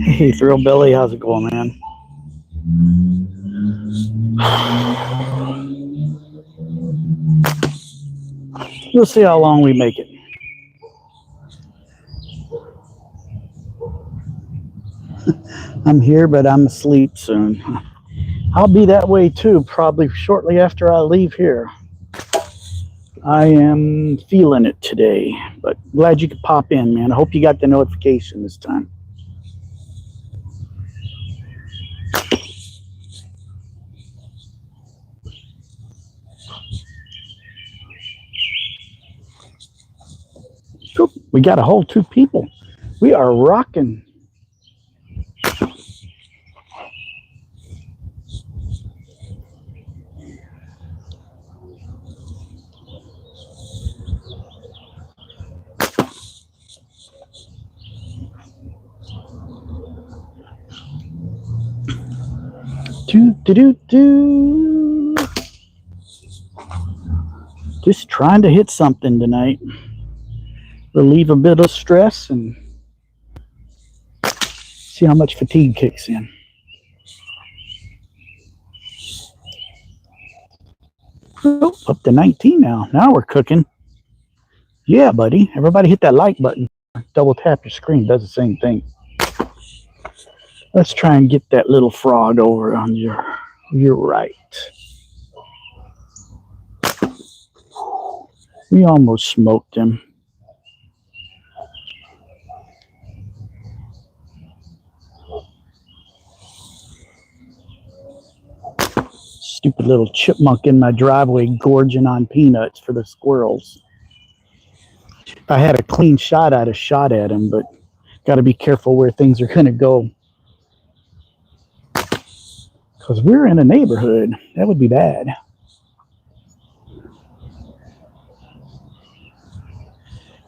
Hey, Thrill Billy, how's it going, man? We'll see how long we make it. I'm here, but I'm asleep soon. I'll be that way too, probably shortly after I leave here. I am feeling it today, but glad you could pop in, man. I hope you got the notification this time. Cool. We got a whole 2 people. We are rocking. Just trying to hit something tonight. Relieve a bit of stress and see how much fatigue kicks in. Oh, up to 19 now. Now we're cooking. Yeah, buddy. Everybody hit that like button. Double tap your screen. Does the same thing. Let's try and get that little frog over on your right. We almost smoked him. Stupid little chipmunk in my driveway gorging on peanuts for the squirrels. If I had a clean shot, I'd have shot at him, but got to be careful where things are going to go. Because we're in a neighborhood. That would be bad.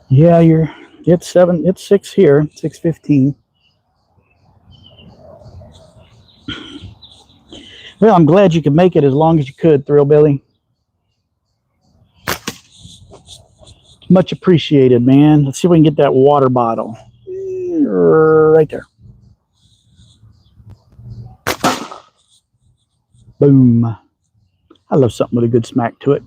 Yeah, it's 6 here, 6:15. Well, I'm glad you could make it as long as you could, Thrill Billy. Much appreciated, man. Let's see if we can get that water bottle. Right there. Boom. I love something with a good smack to it.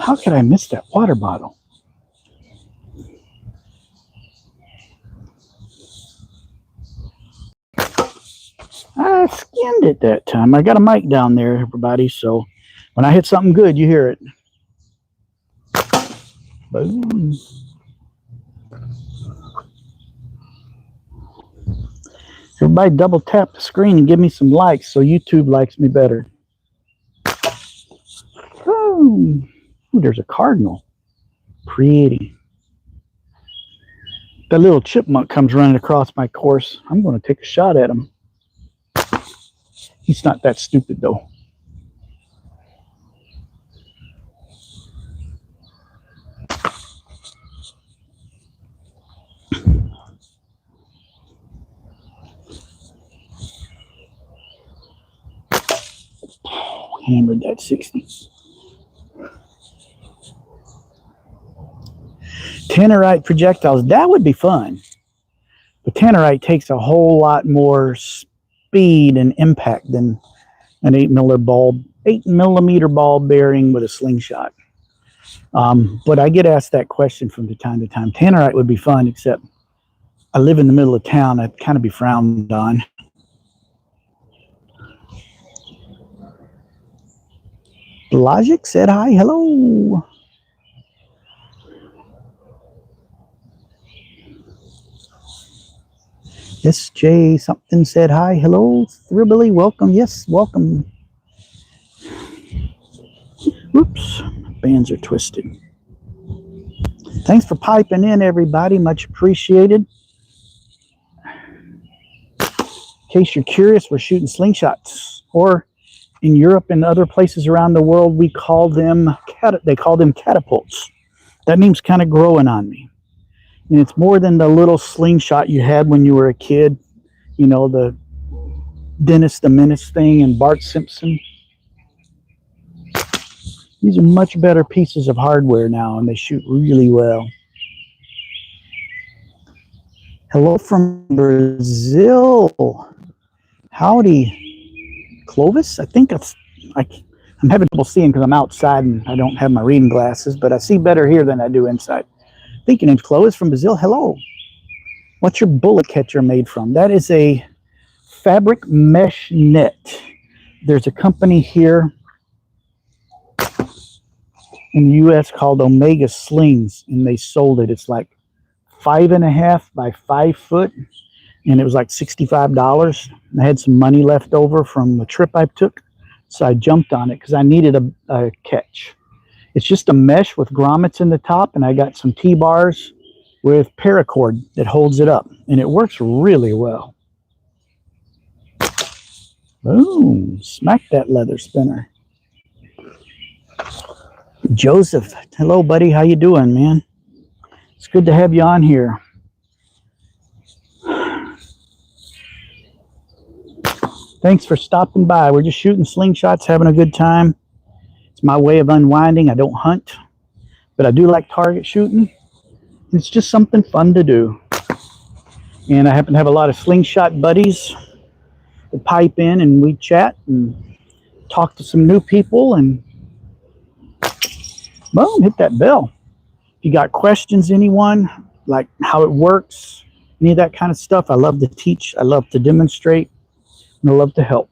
How could I miss that water bottle? I skinned it that time. I got a mic down there, everybody, so when I hit something good, you hear it. Boom. Everybody double tap the screen and give me some likes so YouTube likes me better. Oh. Ooh, there's a cardinal. Pretty. That little chipmunk comes running across my course. I'm going to take a shot at him. He's not that stupid, though. Hammered that 60. Tannerite projectiles, that would be fun. But tannerite takes a whole lot more speed and impact than an 8 miller bulb 8mm ball bearing with a slingshot. But I get asked that question from time to time. Tannerite would be fun, except I live in the middle of town. I'd kind of be frowned on. Logic said hi, hello. SJ something said hi, hello. Thribbley, welcome. Yes, welcome. Whoops, bands are twisted. Thanks for piping in, everybody. Much appreciated. In case you're curious, we're shooting slingshots, or in Europe and other places around the world, we call them catapults. That name's kind of growing on me. And it's more than the little slingshot you had when you were a kid. You know, the Dennis the Menace thing and Bart Simpson. These are much better pieces of hardware now, and they shoot really well. Hello from Brazil. Howdy. Clovis? I think I'm having trouble seeing because I'm outside and I don't have my reading glasses, but I see better here than I do inside. I think your name's Clovis from Brazil. Hello. What's your bullet catcher made from? That is a fabric mesh net. There's a company here in the U.S. called Omega Slings, and they sold it. It's like 5.5 by 5 foot, and it was like $65. I had some money left over from the trip I took, so I jumped on it because I needed a catch. It's just a mesh with grommets in the top, and I got some T-bars with paracord that holds it up, and it works really well. Boom, smack that leather spinner. Joseph, hello buddy, how you doing, man? It's good to have you on here. Thanks for stopping by. We're just shooting slingshots, having a good time. It's my way of unwinding. I don't hunt, but I do like target shooting. It's just something fun to do. And I happen to have a lot of slingshot buddies that pipe in, and we chat and talk to some new people, and boom, hit that bell. If you got questions, anyone, like how it works, any of that kind of stuff, I love to teach. I love to demonstrate. I love to help.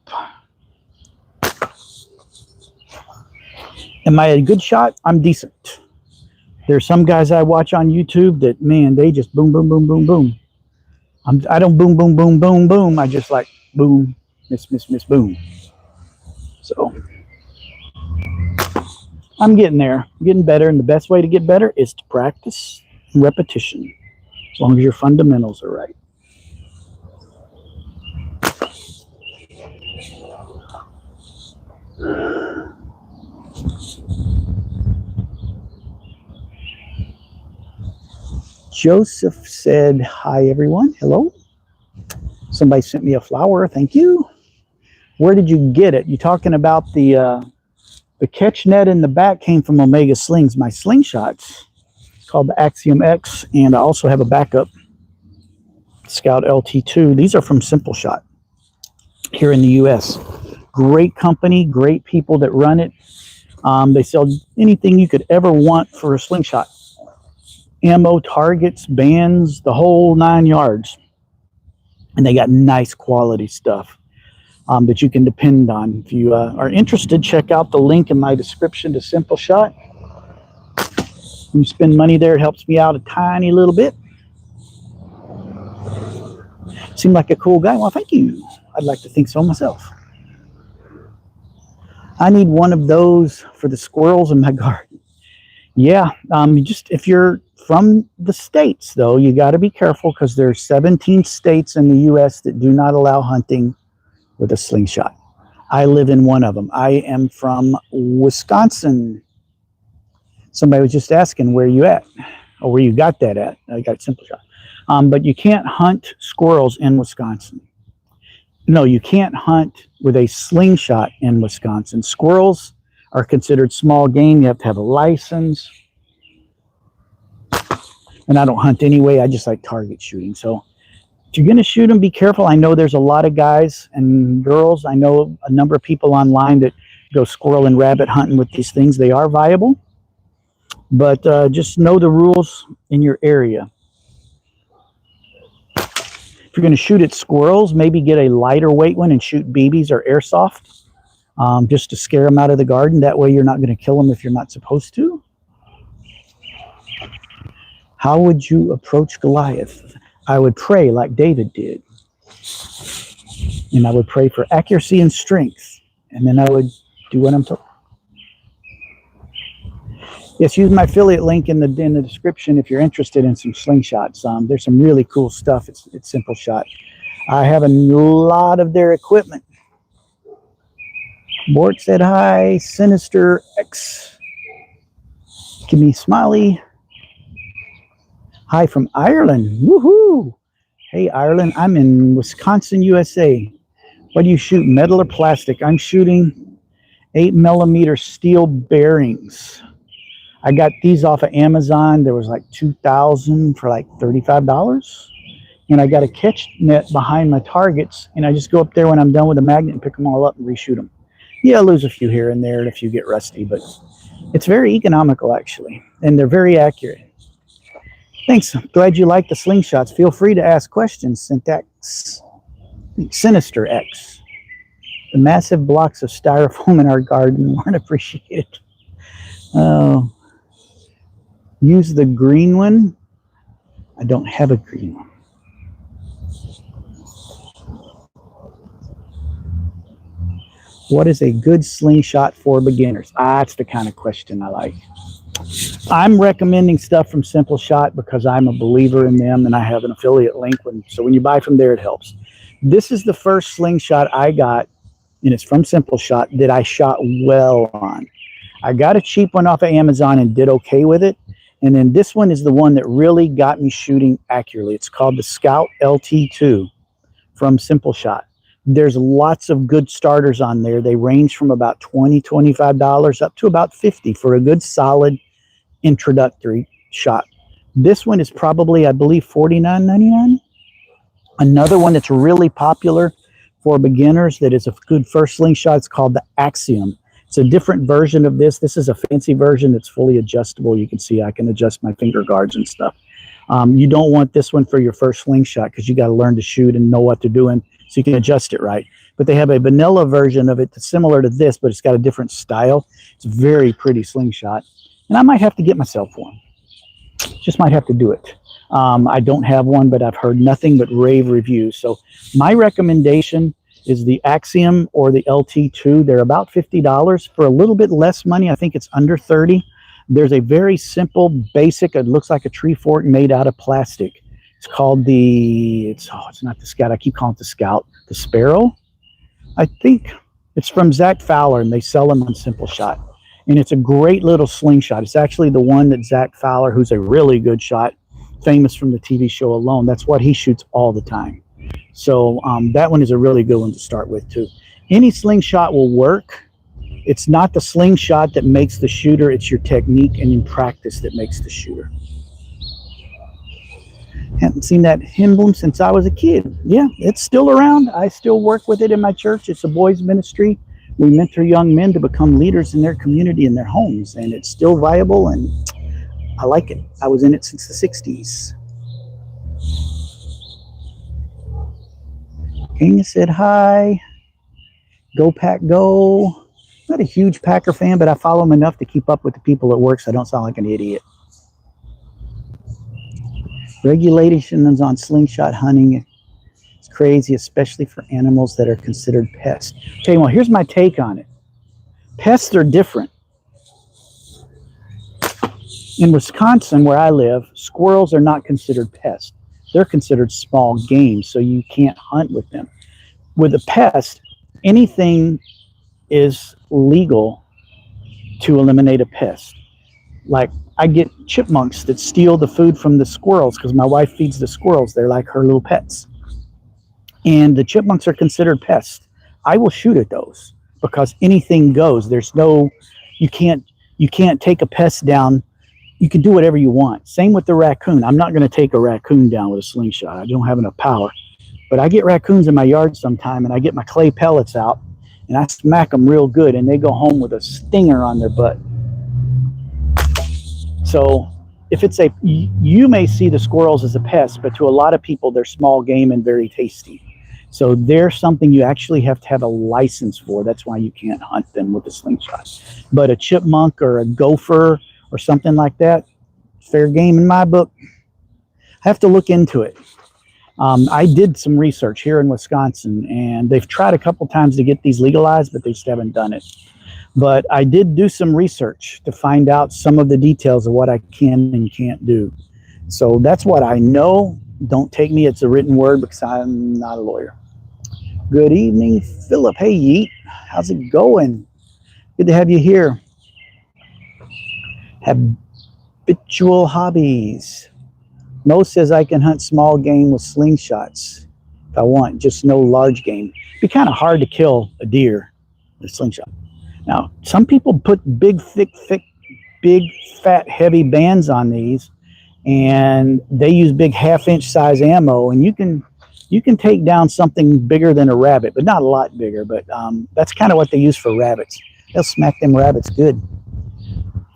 Am I a good shot? I'm decent. There's some guys I watch on YouTube that, man, they just boom, boom, boom, boom, boom. I don't boom, boom, boom, boom, boom. I just like boom, miss, miss, miss, boom. So I'm getting there, getting better, and the best way to get better is to practice and repetition, as long as your fundamentals are right. Joseph said, hi, everyone. Hello. Somebody sent me a flower. Thank you. Where did you get it? You talking about the catch net in the back came from Omega Slings. My slingshots, it's called the Axiom X, and I also have a backup Scout LT2. These are from Simpleshot here in the U.S. Great company, great people that run it. They sell anything you could ever want for a slingshot. Ammo, targets, bands, the whole 9 yards. And they got nice quality stuff that you can depend on. If you are interested, check out the link in my description to Simpleshot. When you spend money there, it helps me out a tiny little bit. Seem like a cool guy. Well, thank you. I'd like to think so myself. I need one of those for the squirrels in my garden. Yeah, just if you're from the States, though, you got to be careful because there are 17 states in the U.S. that do not allow hunting with a slingshot. I live in one of them. I am from Wisconsin. Somebody was just asking where you at, or where you got that at. I got Simpleshot. But you can't hunt squirrels in Wisconsin. No, you can't hunt with a slingshot in Wisconsin. Squirrels are considered small game. You have to have a license. And I don't hunt anyway. I just like target shooting. So if you're going to shoot them, be careful. I know there's a lot of guys and girls. I know a number of people online that go squirrel and rabbit hunting with these things. They are viable, but just know the rules in your area. If you're going to shoot at squirrels, maybe get a lighter weight one and shoot BBs or airsoft, just to scare them out of the garden. That way you're not going to kill them if you're not supposed to. How would you approach Goliath? I would pray like David did. And I would pray for accuracy and strength. And then I would do what I'm told. Yes, use my affiliate link in the description if you're interested in some slingshots. There's some really cool stuff. It's Simpleshot. I have a lot of their equipment. Mort said hi. Sinister X. Give me smiley. Hi from Ireland. Woohoo! Hey Ireland, I'm in Wisconsin, USA. What do you shoot, metal or plastic? I'm shooting 8mm steel bearings. I got these off of Amazon. There was like 2,000 for like $35. And I got a catch net behind my targets, and I just go up there when I'm done with the magnet and pick them all up and reshoot them. Yeah, I lose a few here and there and a few get rusty, but it's very economical actually, and they're very accurate. Thanks. Glad you like the slingshots. Feel free to ask questions. Syntax. Sinister X. The massive blocks of styrofoam in our garden weren't appreciated. Use the green one. I don't have a green one. What is a good slingshot for beginners? That's the kind of question I like. I'm recommending stuff from Simpleshot because I'm a believer in them, and I have an affiliate link. So when you buy from there, it helps. This is the first slingshot I got, and it's from Simpleshot, that I shot well on. I got a cheap one off of Amazon and did okay with it. And then this one is the one that really got me shooting accurately. It's called the Scout LT2 from Simpleshot. There's lots of good starters on there. They range from about $20, $25 up to about $50 for a good solid introductory shot. This one is probably, I believe, $49.99. Another one that's really popular for beginners that is a good first slingshot is called the Axiom. It's a different version of this. This is a fancy version that's fully adjustable. You can see I can adjust my finger guards and stuff. You don't want this one for your first slingshot because you got to learn to shoot and know what they're doing so you can adjust it right. But they have a vanilla version of it that's similar to this, but it's got a different style. It's a very pretty slingshot. And I might have to get myself one. Just might have to do it. I don't have one, but I've heard nothing but rave reviews. So my recommendation is the Axiom or the LT2. They're about $50 for a little bit less money. I think it's under $30. There's a very simple, basic, it looks like a tree fork made out of plastic. It's called it's not the Scout. I keep calling it the Scout. The Sparrow, I think. It's from Zach Fowler, and they sell them on Simpleshot. And it's a great little slingshot. It's actually the one that Zach Fowler, who's a really good shot, famous from the TV show Alone, that's what he shoots all the time. So that one is a really good one to start with too. Any slingshot will work. It's not the slingshot that makes the shooter, it's your technique and your practice that makes the shooter. Haven't seen that emblem since I was a kid. Yeah, it's still around. I still work with it in my church. It's a boys ministry. We mentor young men to become leaders in their community and their homes, and it's still viable, and I like it. I was in it since the 60s. King said hi. Go Pack Go. Not a huge Packer fan, but I follow them enough to keep up with the people at work so I don't sound like an idiot. Regulations on slingshot hunting. It's crazy, especially for animals that are considered pests. Okay, well, here's my take on it. Pests are different. In Wisconsin, where I live, squirrels are not considered pests. They're considered small game, so you can't hunt with them. With a pest, anything is legal to eliminate a pest. Like, I get chipmunks that steal the food from the squirrels because my wife feeds the squirrels. They're like her little pets. And the chipmunks are considered pests. I will shoot at those because anything goes. There's no, you can't take a pest down. You can do whatever you want. Same with the raccoon. I'm not going to take a raccoon down with a slingshot. I don't have enough power. But I get raccoons in my yard sometime, and I get my clay pellets out, and I smack them real good, and they go home with a stinger on their butt. So if it's you may see the squirrels as a pest, but to a lot of people, they're small game and very tasty. So they're something you actually have to have a license for. That's why you can't hunt them with a slingshot. But a chipmunk or a gopher or something like that, fair game in my book. I have to look into it. I did some research here in Wisconsin, and they've tried a couple times to get these legalized, but they just haven't done it. But I did do some research to find out some of the details of what I can and can't do. So that's what I know. Don't take me as a written word because I'm not a lawyer. Good evening, Philip. Hey, Yeet. How's it going? Good to have you here. Habitual hobbies. Mo says I can hunt small game with slingshots if I want, just no large game. It'd be kind of hard to kill a deer with a slingshot. Now, some people put big, big, fat, heavy bands on these, and they use big half-inch size ammo, and you can take down something bigger than a rabbit, but not a lot bigger. But that's kind of what they use for rabbits. They'll smack them rabbits good.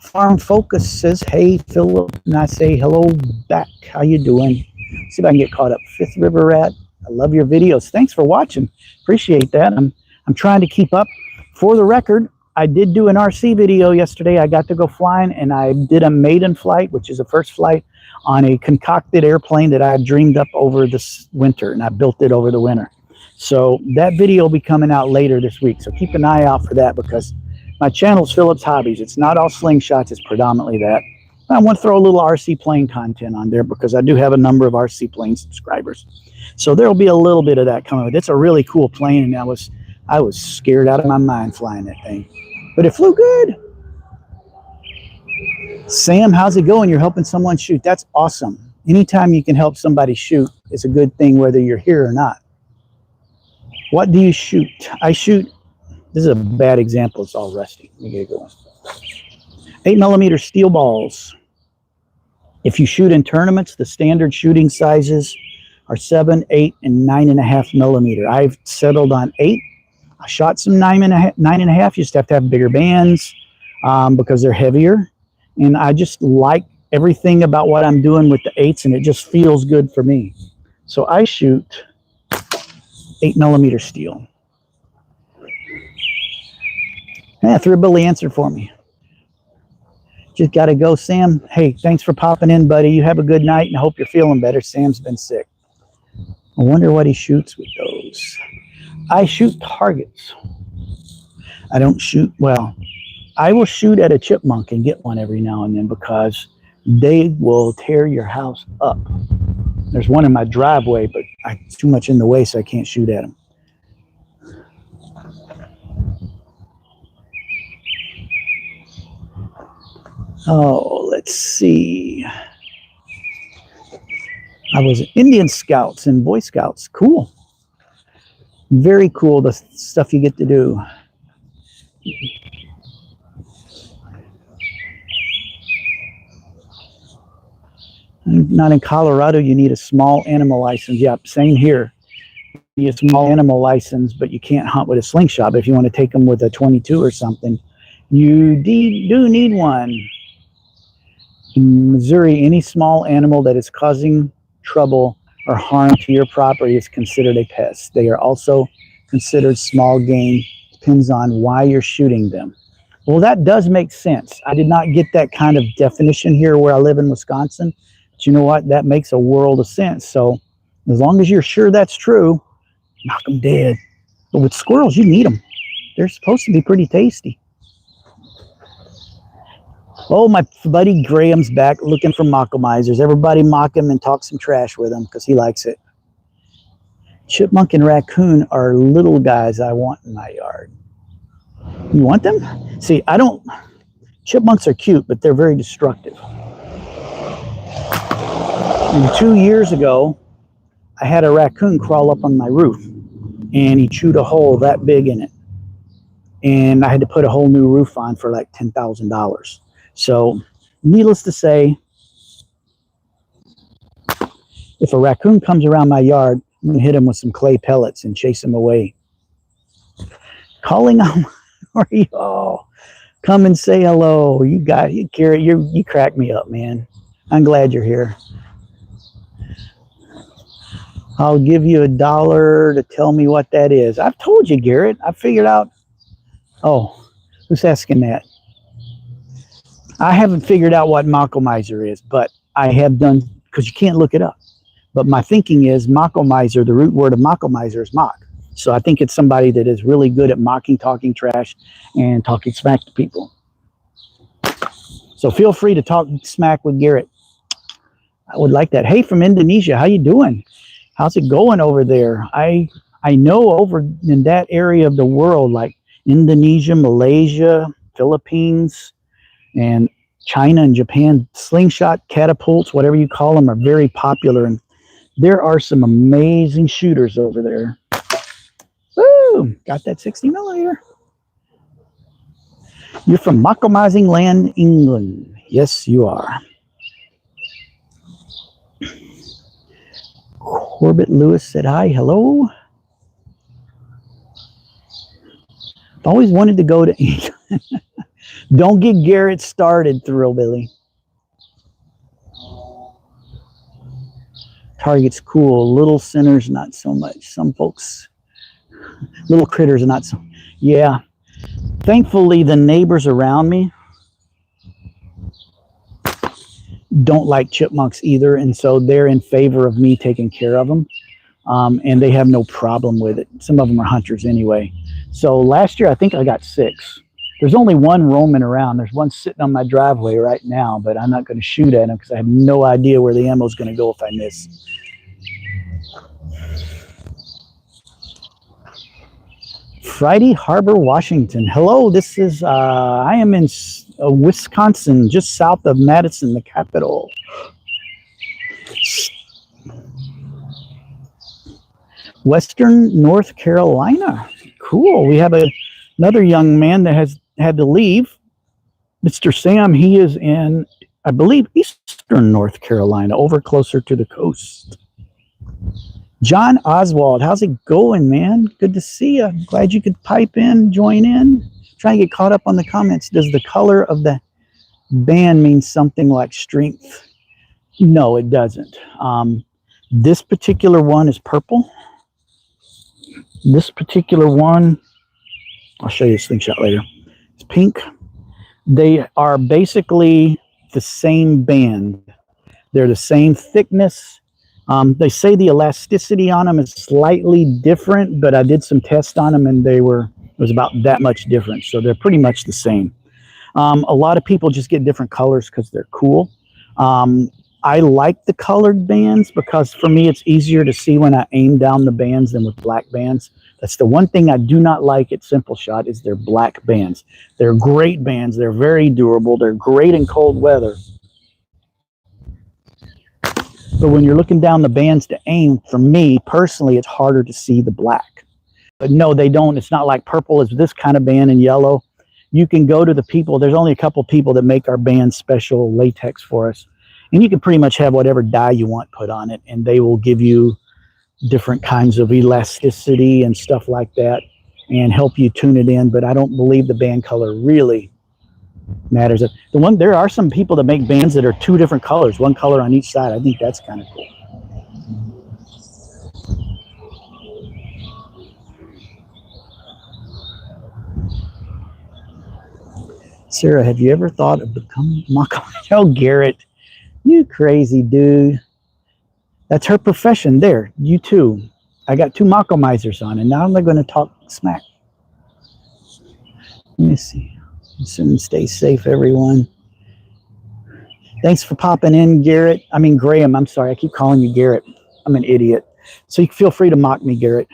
Farm Focus says, hey, Philip, and I say hello back. How you doing? See if I can get caught up. Fifth River Rat, I love your videos. Thanks for watching. Appreciate that. I'm trying to keep up. For the record, I did do an RC video yesterday. I got to go flying, and I did a maiden flight, which is a first flight on a concocted airplane that I had dreamed up over this winter, and I built it over the winter. So that video will be coming out later this week. So keep an eye out for that, because my channel is Philip's Hobbies. It's not all slingshots. It's predominantly that. I want to throw a little RC plane content on there because I do have a number of RC plane subscribers. So there will be a little bit of that coming. It's a really cool plane, and I was scared out of my mind flying that thing. But it flew good. Sam, how's it going? You're helping someone shoot. That's awesome. Anytime you can help somebody shoot, it's a good thing whether you're here or not. What do you shoot? I shoot. This is a bad example. It's all rusty. Let me get it going. 8mm steel balls. If you shoot in tournaments, the standard shooting sizes are 7, 8, and 9.5mm. I've settled on 8. I shot some 9.5. You just have to have bigger bands because they're heavier. And I just like everything about what I'm doing with the 8s, and it just feels good for me. So I shoot 8mm steel. Yeah, Thribilly answered for me. Just got to go, Sam. Hey, thanks for popping in, buddy. You have a good night, and I hope you're feeling better. Sam's been sick. I wonder what he shoots with those. I shoot targets. I don't shoot, well, I will shoot at a chipmunk and get one every now and then because they will tear your house up. There's one in my driveway, but it's too much in the way, so I can't shoot at them. Oh, let's see. I was Indian Scouts and Boy Scouts. Cool. Very cool, the stuff you get to do. Not in Colorado, you need a small animal license. Yep, same here. You need a small animal license, but you can't hunt with a slingshot. But if you want to take them with a 22 or something, you do need one. In Missouri, any small animal that is causing trouble or harm to your property is considered a pest. They are also considered small game. Depends on why you're shooting them. Well, that does make sense. I did not get that kind of definition here where I live in Wisconsin. But you know what? That makes a world of sense. So as long as you're sure that's true, knock them dead. But with squirrels, you need them. They're supposed to be pretty tasty. Oh, my buddy Graham's back looking for mockemizers. Everybody mock him and talk some trash with him because he likes it. Chipmunk and raccoon are little guys I want in my yard. You want them? See, I don't. Chipmunks are cute, but they're very destructive. And 2 years ago, I had a raccoon crawl up on my roof, and he chewed a hole that big in it. And I had to put a whole new roof on for like $10,000. So, needless to say, if a raccoon comes around my yard, I'm going to hit him with some clay pellets and chase him away. Calling on Mario. Come and say hello. You got you, Garrett. You crack me up, man. I'm glad you're here. I'll give you $1 to tell me what that is. I've told you, Garrett. I figured out. Oh, who's asking that? I haven't figured out what Mako Miser is, but I have done, because you can't look it up. But my thinking is Mako Miser, the root word of Mako Miser is mock. So I think it's somebody that is really good at mocking, talking trash, and talking smack to people. So feel free to talk smack with Garrett. I would like that. Hey, from Indonesia, how you doing? How's it going over there? I know over in that area of the world, like Indonesia, Malaysia, Philippines, and China and Japan, slingshot catapults, whatever you call them, are very popular. And there are some amazing shooters over there. Woo! Got that 60 millimeter. You're from Macomazing Land, England. Yes, you are. Corbett Lewis said hi. Hello. I've always wanted to go to England. Don't get Garrett started, Thrillbilly. Target's cool. Little sinners, not so much. Some folks, little critters, not so. Yeah. Thankfully, the neighbors around me don't like chipmunks either, and so they're in favor of me taking care of them, and they have no problem with it. Some of them are hunters anyway. So last year, I think I got 6. There's only one roaming around. There's one sitting on my driveway right now, but I'm not going to shoot at him because I have no idea where the ammo is going to go if I miss. Friday Harbor, Washington. Hello, this is, I am in Wisconsin, just south of Madison, the capital. Western North Carolina. Cool. We have another young man that has had to leave. Mr. Sam, he is in, I believe, Eastern North Carolina, over closer to the coast. John Oswald, how's it going, man? Good to see you. Glad you could pipe in, join in. Trying to get caught up on the comments. Does the color of the band mean something like strength? No, it doesn't. This particular one is purple. This particular one, I'll show you a slingshot later. It's pink. They are basically the same band. They're the same thickness. They say the elasticity on them is slightly different, but I did some tests on them and it was about that much different. So they're pretty much the same. A lot of people just get different colors because they're cool. I like the colored bands because for me it's easier to see when I aim down the bands than with black bands. That's the one thing I do not like at Simpleshot is their black bands. They're great bands. They're very durable. They're great in cold weather. But when you're looking down the bands to aim, for me personally, it's harder to see the black. But no, they don't. It's not like purple is this kind of band and yellow. You can go to the people. There's only a couple people that make our band special latex for us. And you can pretty much have whatever dye you want put on it. And they will give you different kinds of elasticity and stuff like that and help you tune it in. But I don't believe the band color really matters. There are some people that make bands that are 2 different colors, one color on each side. I think that's kind of cool. Sarah, have you ever thought of becoming Mako? Oh, Garrett, you crazy dude. That's her profession there. You too. I got 2 Mako misers on, and now I'm going to talk smack. Let me see. Soon stay safe, everyone. Thanks for popping in, Garrett. I mean, Graham. I'm sorry. I keep calling you Garrett. I'm an idiot. So you feel free to mock me, Garrett.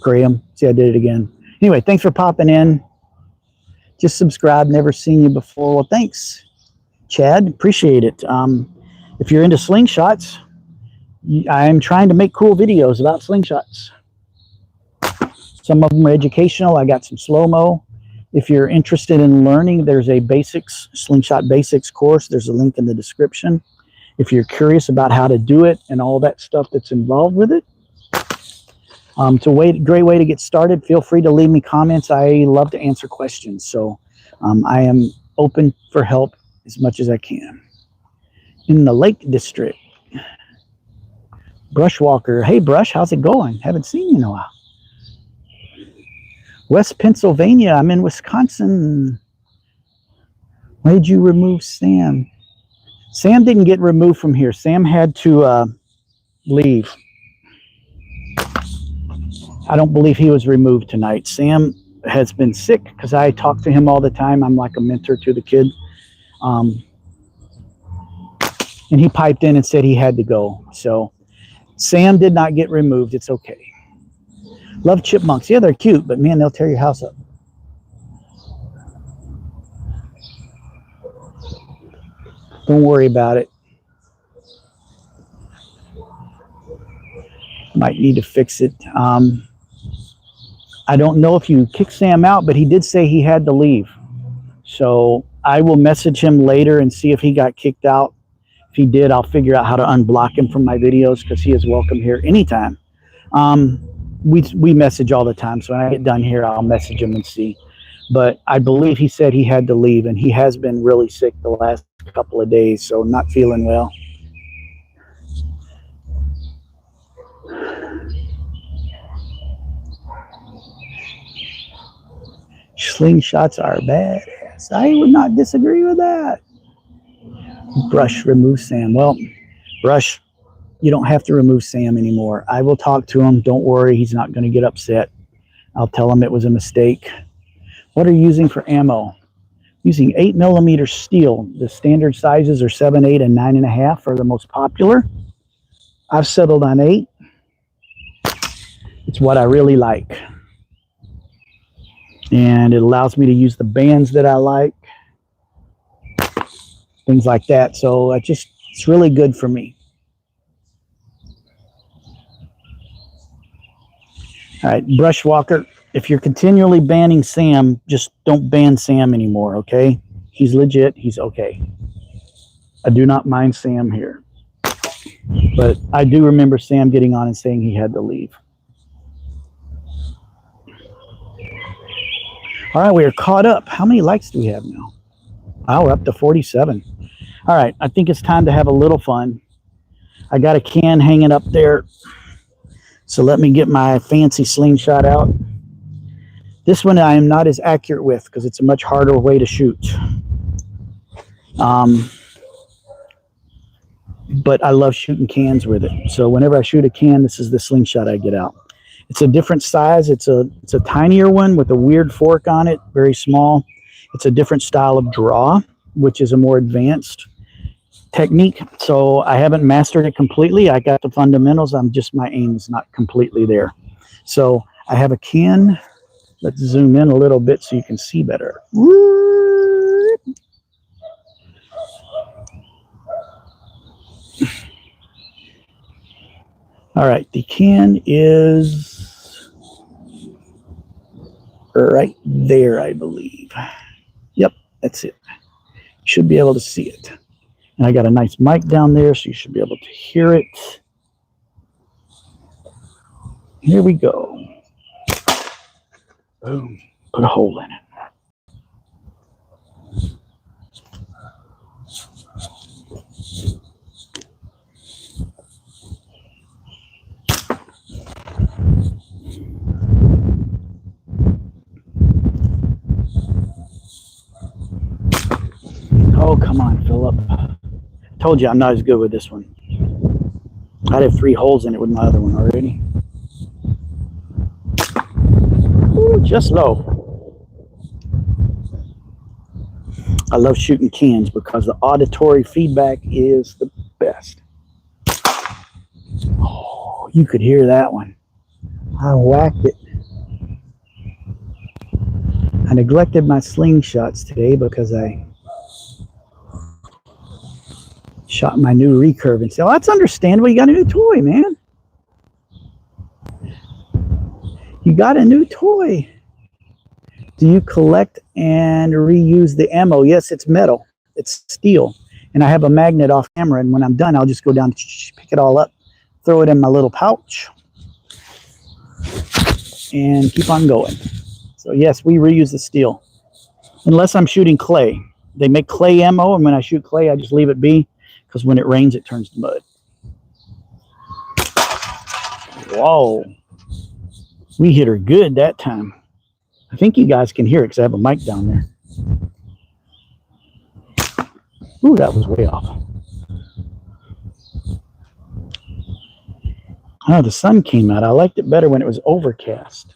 Graham. See, I did it again. Anyway, thanks for popping in. Just subscribe. Never seen you before. Well, thanks, Chad. Appreciate it. If you're into slingshots, I'm trying to make cool videos about slingshots. Some of them are educational. I got some slow-mo. If you're interested in learning, there's a Slingshot Basics course. There's a link in the description. If you're curious about how to do it and all that stuff that's involved with it, It's a great way to get started. Feel free to leave me comments. I love to answer questions. So I am open for help as much as I can. In the Lake District, Brushwalker. Hey, Brush, how's it going? Haven't seen you in a while. West Pennsylvania. I'm in Wisconsin. Why did you remove Sam? Sam didn't get removed from here. Sam had to leave. I don't believe he was removed tonight. Sam has been sick because I talk to him all the time. I'm like a mentor to the kid. And he piped in and said he had to go. So Sam did not get removed. It's okay. Love chipmunks. Yeah, they're cute, but man, they'll tear your house up. Don't worry about it. Might need to fix it. I don't know if you kicked Sam out, but he did say he had to leave. So I will message him later and see if he got kicked out. If he did, I'll figure out how to unblock him from my videos because he is welcome here anytime. We message all the time. So when I get done here, I'll message him and see. But I believe he said he had to leave, and he has been really sick the last couple of days, so not feeling well. Slingshots are badass. I would not disagree with that. Brush, remove Sam. Well, Brush, you don't have to remove Sam anymore. I will talk to him. Don't worry. He's not going to get upset. I'll tell him it was a mistake. What are you using for ammo? Using 8mm steel. The standard sizes are 7, 8, and 9.5 are the most popular. I've settled on 8. It's what I really like. And it allows me to use the bands that I like. Things like that. So it's really good for me. All right, Brushwalker. If you're continually banning Sam, just don't ban Sam anymore, okay? He's legit. He's okay. I do not mind Sam here. But I do remember Sam getting on and saying he had to leave. All right, we are caught up. How many likes do we have now? Oh, we're up to 47. All right, I think it's time to have a little fun. I got a can hanging up there. So let me get my fancy slingshot out. This one I am not as accurate with because it's a much harder way to shoot. But I love shooting cans with it. So whenever I shoot a can, this is the slingshot I get out. It's a different size. It's a tinier one with a weird fork on it, very small. It's a different style of draw, which is a more advanced technique. So I haven't mastered it completely. I got the fundamentals. My aim is not completely there. So I have a can. Let's zoom in a little bit so you can see better. All right, the can is right there, I believe. Yep, that's it. You should be able to see it. And I got a nice mic down there, so you should be able to hear it. Here we go. Boom. Put a hole in it. Oh, come on, Philip. Told you I'm not as good with this one. I'd have 3 holes in it with my other one already. Ooh, just low. I love shooting cans because the auditory feedback is the best. Oh, you could hear that one. I whacked it. I neglected my slingshots today because I shot my new recurve and said, "Oh, that's understandable. You got a new toy, man. You got a new toy. Do you collect and reuse the ammo?" Yes, it's metal. It's steel. And I have a magnet off camera. And when I'm done, I'll just go down, pick it all up, throw it in my little pouch. and keep on going. So yes, we reuse the steel. Unless I'm shooting clay. They make clay ammo, and when I shoot clay, I just leave it be, because when it rains, it turns to mud. Whoa. We hit her good that time. I think you guys can hear it because I have a mic down there. Ooh, that was way off. Oh, the sun came out. I liked it better when it was overcast.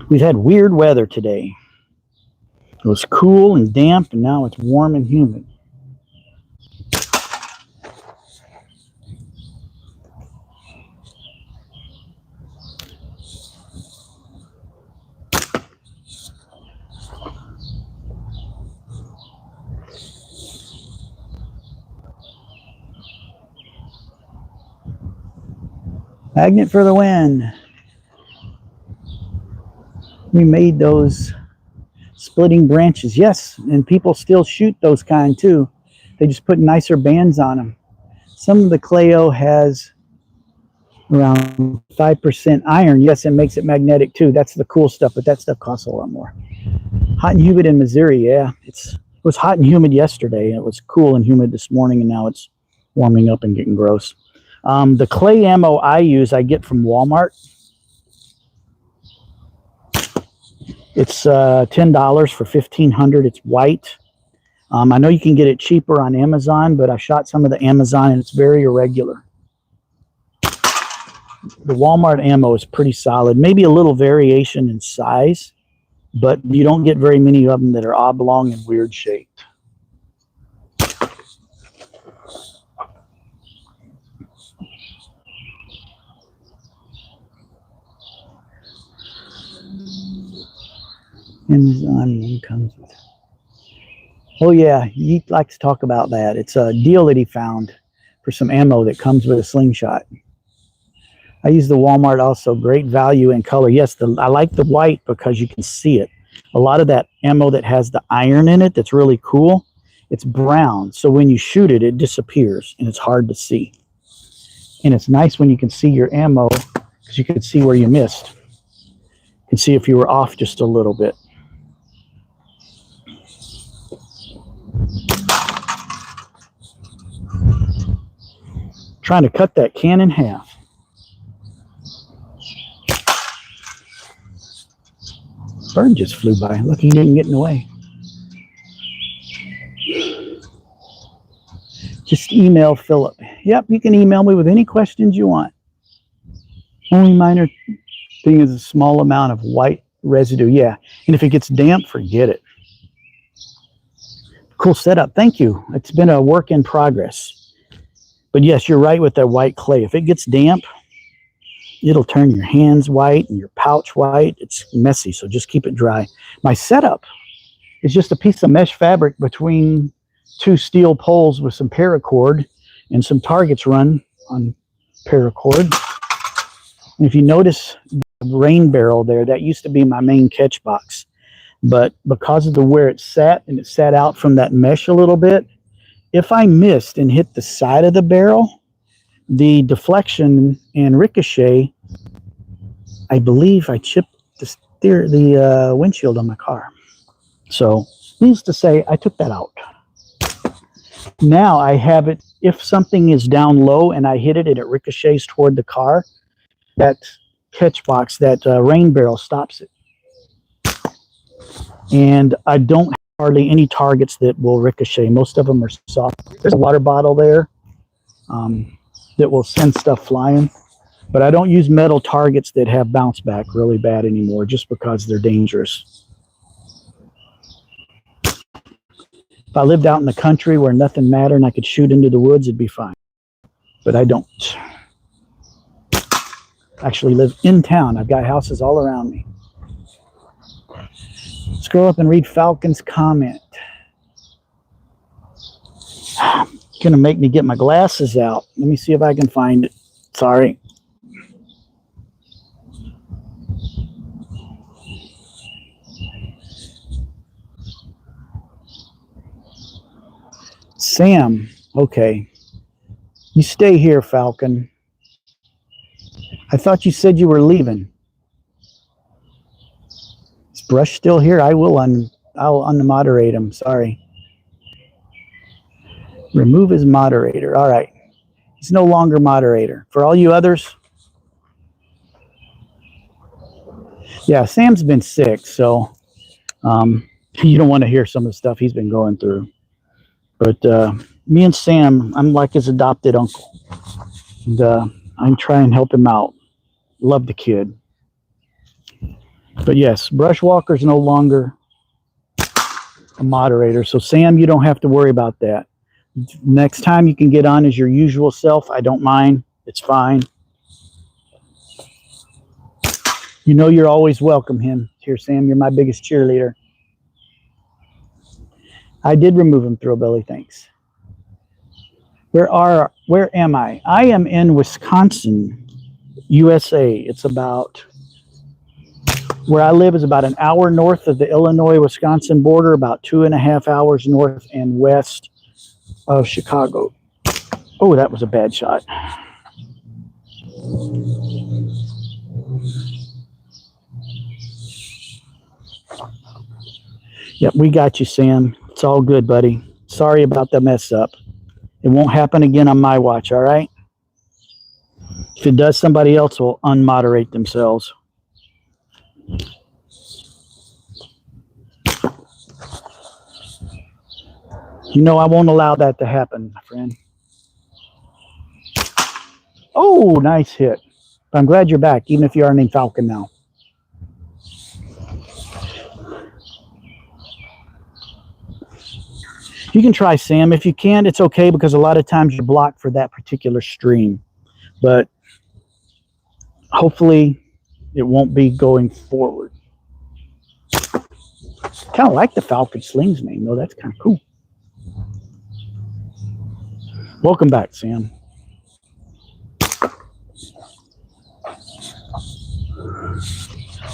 We've had weird weather today. It was cool and damp, and now it's warm and humid. Magnet for the win. We made those splitting branches. Yes, and people still shoot those kind too. They just put nicer bands on them. Some of the Clayo has around 5% iron. Yes, it makes it magnetic too. That's the cool stuff, but that stuff costs a lot more. Hot and humid in Missouri, yeah. It was hot and humid yesterday. It was cool and humid this morning, and now it's warming up and getting gross. The clay ammo I use, I get from Walmart. It's $10 for 1,500. It's white. I know you can get it cheaper on Amazon, but I shot some of the Amazon, and it's very irregular. The Walmart ammo is pretty solid. Maybe a little variation in size, but you don't get very many of them that are oblong and weird shaped. Amazon comes with. Oh yeah, he likes to talk about that. It's a deal that he found for some ammo that comes with a slingshot. I use the Walmart also. Great value and color. Yes, I like the white because you can see it. A lot of that ammo that has the iron in it that's really cool, it's brown. So when you shoot it, it disappears and it's hard to see. And it's nice when you can see your ammo because you can see where you missed. You can see if you were off just a little bit. Trying to cut that can in half. Bird just flew by. Look, he didn't get in the way. Just email Philip. Yep, you can email me with any questions you want. Only minor thing is a small amount of white residue. Yeah, and if it gets damp, forget it. Cool setup. Thank you. It's been a work in progress. But yes, you're right with that white clay. If it gets damp, it'll turn your hands white and your pouch white. It's messy, so just keep it dry. My setup is just a piece of mesh fabric between two steel poles with some paracord and some targets run on paracord. And if you notice the rain barrel there, that used to be my main catch box. But because of where it sat, and it sat out from that mesh a little bit, if I missed and hit the side of the barrel, the deflection and ricochet, I believe I chipped the windshield on my car. So, needless to say, I took that out. Now I have it, if something is down low and I hit it and it ricochets toward the car, that catch box, that rain barrel stops it. And I don't have hardly any targets that will ricochet. Most of them are soft. There's a water bottle there that will send stuff flying. But I don't use metal targets that have bounce back really bad anymore just because they're dangerous. If I lived out in the country where nothing mattered and I could shoot into the woods, it'd be fine. But I don't. I actually live in town. I've got houses all around me. Scroll up and read Falcon's comment. Gonna make me get my glasses out. Let me see if I can find it. Sorry. Sam, okay. You stay here, Falcon. I thought you said you were leaving. Is Brush still here? I'll unmoderate him. Sorry. Remove his moderator. All right. He's no longer moderator. For all you others, yeah, Sam's been sick, so you don't want to hear some of the stuff he's been going through. But me and Sam, I'm like his adopted uncle. And I'm trying to help him out. Love the kid. But yes, Brushwalker's no longer a moderator. So Sam, you don't have to worry about that. Next time you can get on as your usual self. I don't mind. It's fine. You know you're always welcome here, Sam. You're my biggest cheerleader. I did remove him, Throwbelly. Thanks. Where am I? I am in Wisconsin, USA. It's about, where I live is about an hour north of the Illinois-Wisconsin border, about 2.5 hours north and west of Chicago. Oh, that was a bad shot. Yep, we got you, Sam. It's all good, buddy. Sorry about the mess up. It won't happen again on my watch, all right? If it does, somebody else will unmoderate themselves. You know I won't allow that to happen, my friend. Oh, nice hit. I'm glad you're back, even if you are named Falcon now. You can try, Sam. If you can, it's okay, because a lot of times you're blocked for that particular stream. But hopefully it won't be going forward. Kind of like the Falcon Slings name, though. That's kind of cool. Welcome back, Sam.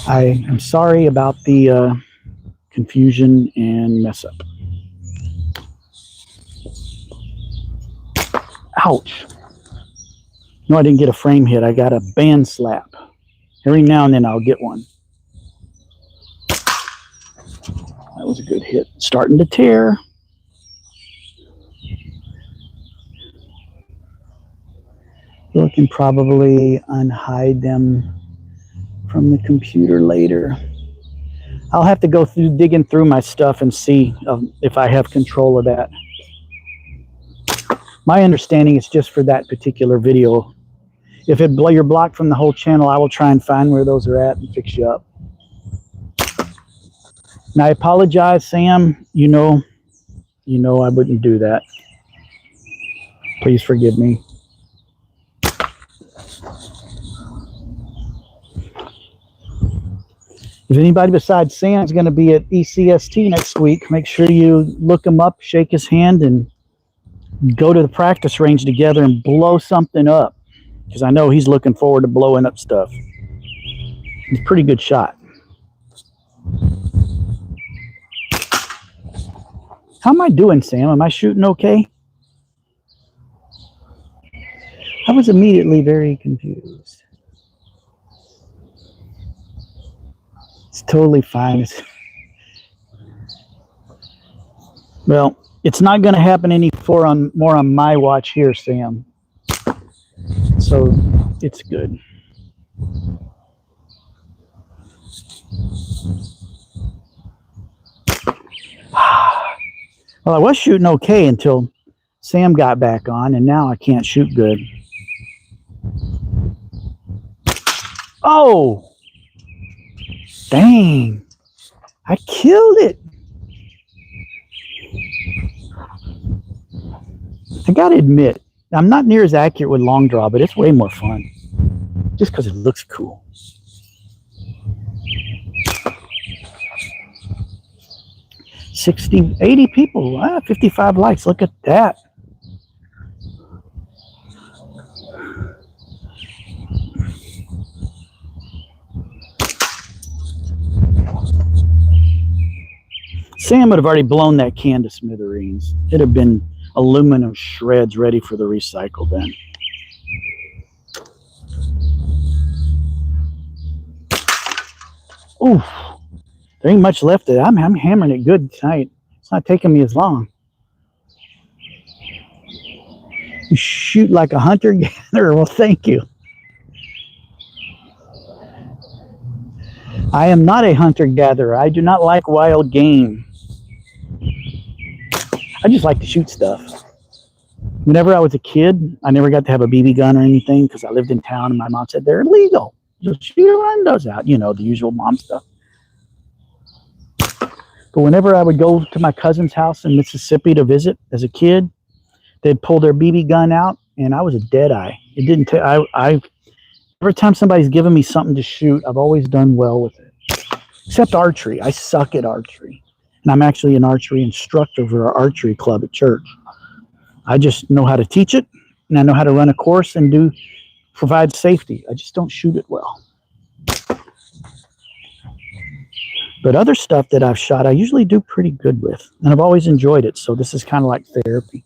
I am sorry about the confusion and mess up. Ouch. No, I didn't get a frame hit. I got a band slap. Every now and then I'll get one. That was a good hit. Starting to tear. I can probably unhide them from the computer later. I'll have to go through digging through my stuff and see if I have control of that. My understanding is just for that particular video. If you're blocked from the whole channel, I will try and find where those are at and fix you up. And I apologize, Sam. You know I wouldn't do that. Please forgive me. If anybody besides Sam is going to be at ECST next week, make sure you look him up, shake his hand, and go to the practice range together and blow something up, because I know he's looking forward to blowing up stuff. He's a pretty good shot. How am I doing, Sam? Am I shooting okay? I was immediately very confused. It's totally fine. Well, it's not going to happen any more on my watch here, Sam. So it's good. Well, I was shooting okay until Sam got back on, and now I can't shoot good. Oh! Dang! I killed it! I gotta admit, I'm not near as accurate with long draw, but it's way more fun. Just because it looks cool. $60, 80 people, 55 likes. Look at that. Sam would have already blown that can to smithereens. It'd have been aluminum shreds ready for the recycle bin. Oof, there ain't much left of it. I'm hammering it good tonight. It's not taking me as long. You shoot like a hunter-gatherer. Well, thank you. I am not a hunter-gatherer. I do not like wild game. I just like to shoot stuff. Whenever I was a kid, I never got to have a BB gun or anything because I lived in town and my mom said they're illegal. Just shoot your windows out. You know, the usual mom stuff. But whenever I would go to my cousin's house in Mississippi to visit as a kid, they'd pull their BB gun out and I was a deadeye. It didn't take, every time somebody's given me something to shoot, I've always done well with it. Except archery. I suck at archery. And I'm actually an archery instructor for our archery club at church. I just know how to teach it, and I know how to run a course and provide safety. I just don't shoot it well. But other stuff that I've shot, I usually do pretty good with. And I've always enjoyed it, so this is kind of like therapy.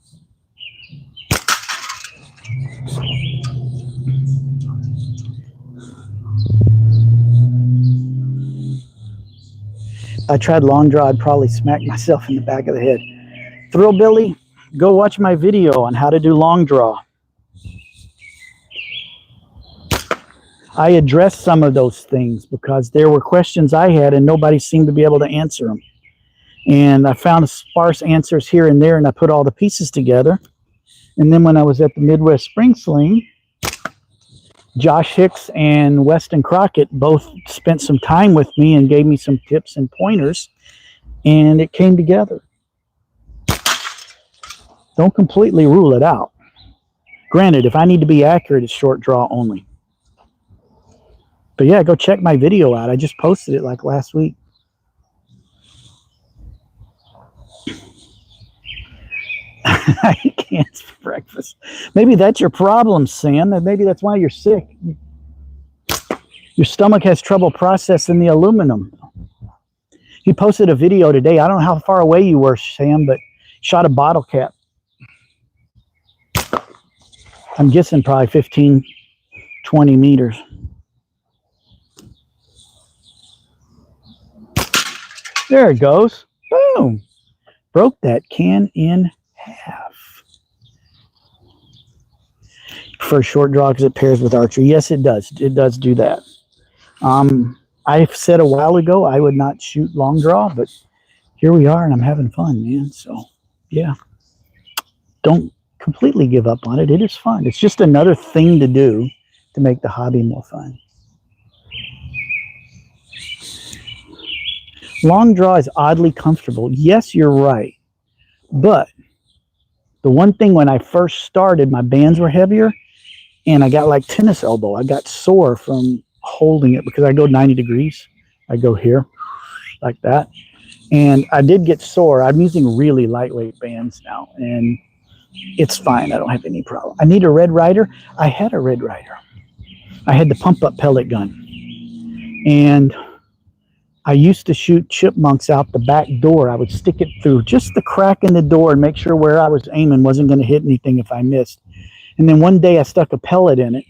If I tried long draw, I'd probably smack myself in the back of the head. Thrill Billy, go watch my video on how to do long draw. I addressed some of those things because there were questions I had and nobody seemed to be able to answer them. And I found sparse answers here and there, and I put all the pieces together. And then when I was at the Midwest Spring Sling, Josh Hicks and Weston Crockett both spent some time with me and gave me some tips and pointers, and it came together. Don't completely rule it out. Granted, if I need to be accurate, it's short draw only. But yeah, go check my video out. I just posted it like last week. I eat cans for breakfast. Maybe that's your problem, Sam. Maybe that's why you're sick. Your stomach has trouble processing the aluminum. He posted a video today. I don't know how far away you were, Sam, but shot a bottle cap. I'm guessing probably 15, 20 meters. There it goes. Boom. Broke that can in half. For a short draw because it pairs with archery. Yes, it does. It does do that. I said a while ago I would not shoot long draw, but here we are and I'm having fun, man. So, yeah. Don't completely give up on it. It is fun. It's just another thing to do to make the hobby more fun. Long draw is oddly comfortable. Yes, you're right. But the one thing when I first started, my bands were heavier and I got like tennis elbow. I got sore from holding it because I go 90 degrees. I go here like that. And I did get sore. I'm using really lightweight bands now and it's fine. I don't have any problem. I need a Red Ryder. I had a Red Ryder. I had the pump up pellet gun. And I used to shoot chipmunks out the back door. I would stick it through just the crack in the door and make sure where I was aiming wasn't going to hit anything if I missed. And then one day I stuck a pellet in it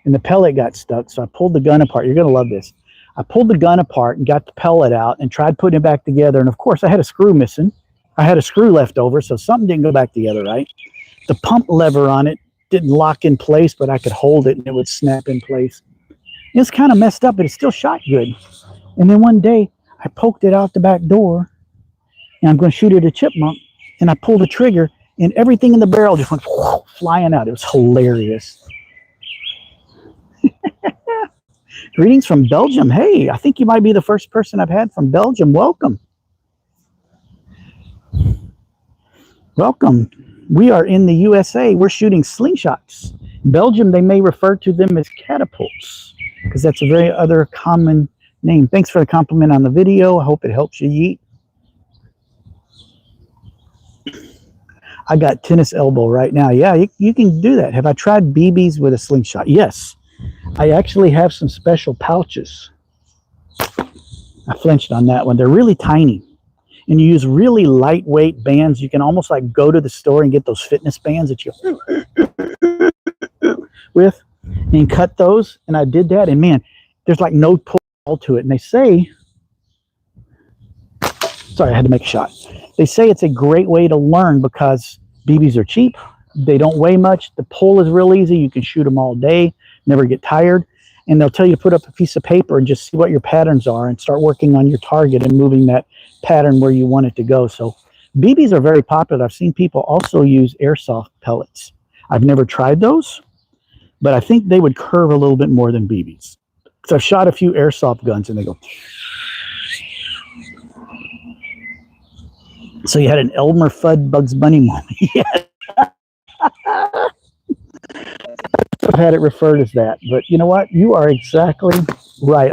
and the pellet got stuck. So I pulled the gun apart. You're going to love this. I pulled the gun apart and got the pellet out and tried putting it back together. And of course I had a screw missing. I had a screw left over, so something didn't go back together right. The pump lever on it didn't lock in place, but I could hold it and it would snap in place. It was kind of messed up, but it still shot good. And then one day, I poked it out the back door, and I'm going to shoot at a chipmunk, and I pulled the trigger, and everything in the barrel just went flying out. It was hilarious. Greetings from Belgium. Hey, I think you might be the first person I've had from Belgium. Welcome. Welcome. We are in the USA. We're shooting slingshots. In Belgium, they may refer to them as catapults, because that's a very other common name. Thanks for the compliment on the video. I hope it helps you yeet. I got tennis elbow right now. Yeah, you can do that. Have I tried BBs with a slingshot? Yes. I actually have some special pouches. I flinched on that one. They're really tiny. and you use really lightweight bands. You can almost like go to the store and get those fitness bands that you with and cut those. And I did that, and man, there's like no pull to it. And they say, sorry, I had to make a shot. They say it's a great way to learn because BBs are cheap. They don't weigh much. The pull is real easy. You can shoot them all day, never get tired. And they'll tell you to put up a piece of paper and just see what your patterns are and start working on your target and moving that pattern where you want it to go. So BBs are very popular. I've seen people also use airsoft pellets. I've never tried those, but I think they would curve a little bit more than BBs. Because I've shot a few airsoft guns and they go. So you had an Elmer Fudd Bugs Bunny moment. Yes. I've had it referred as that, but you know what? You are exactly right.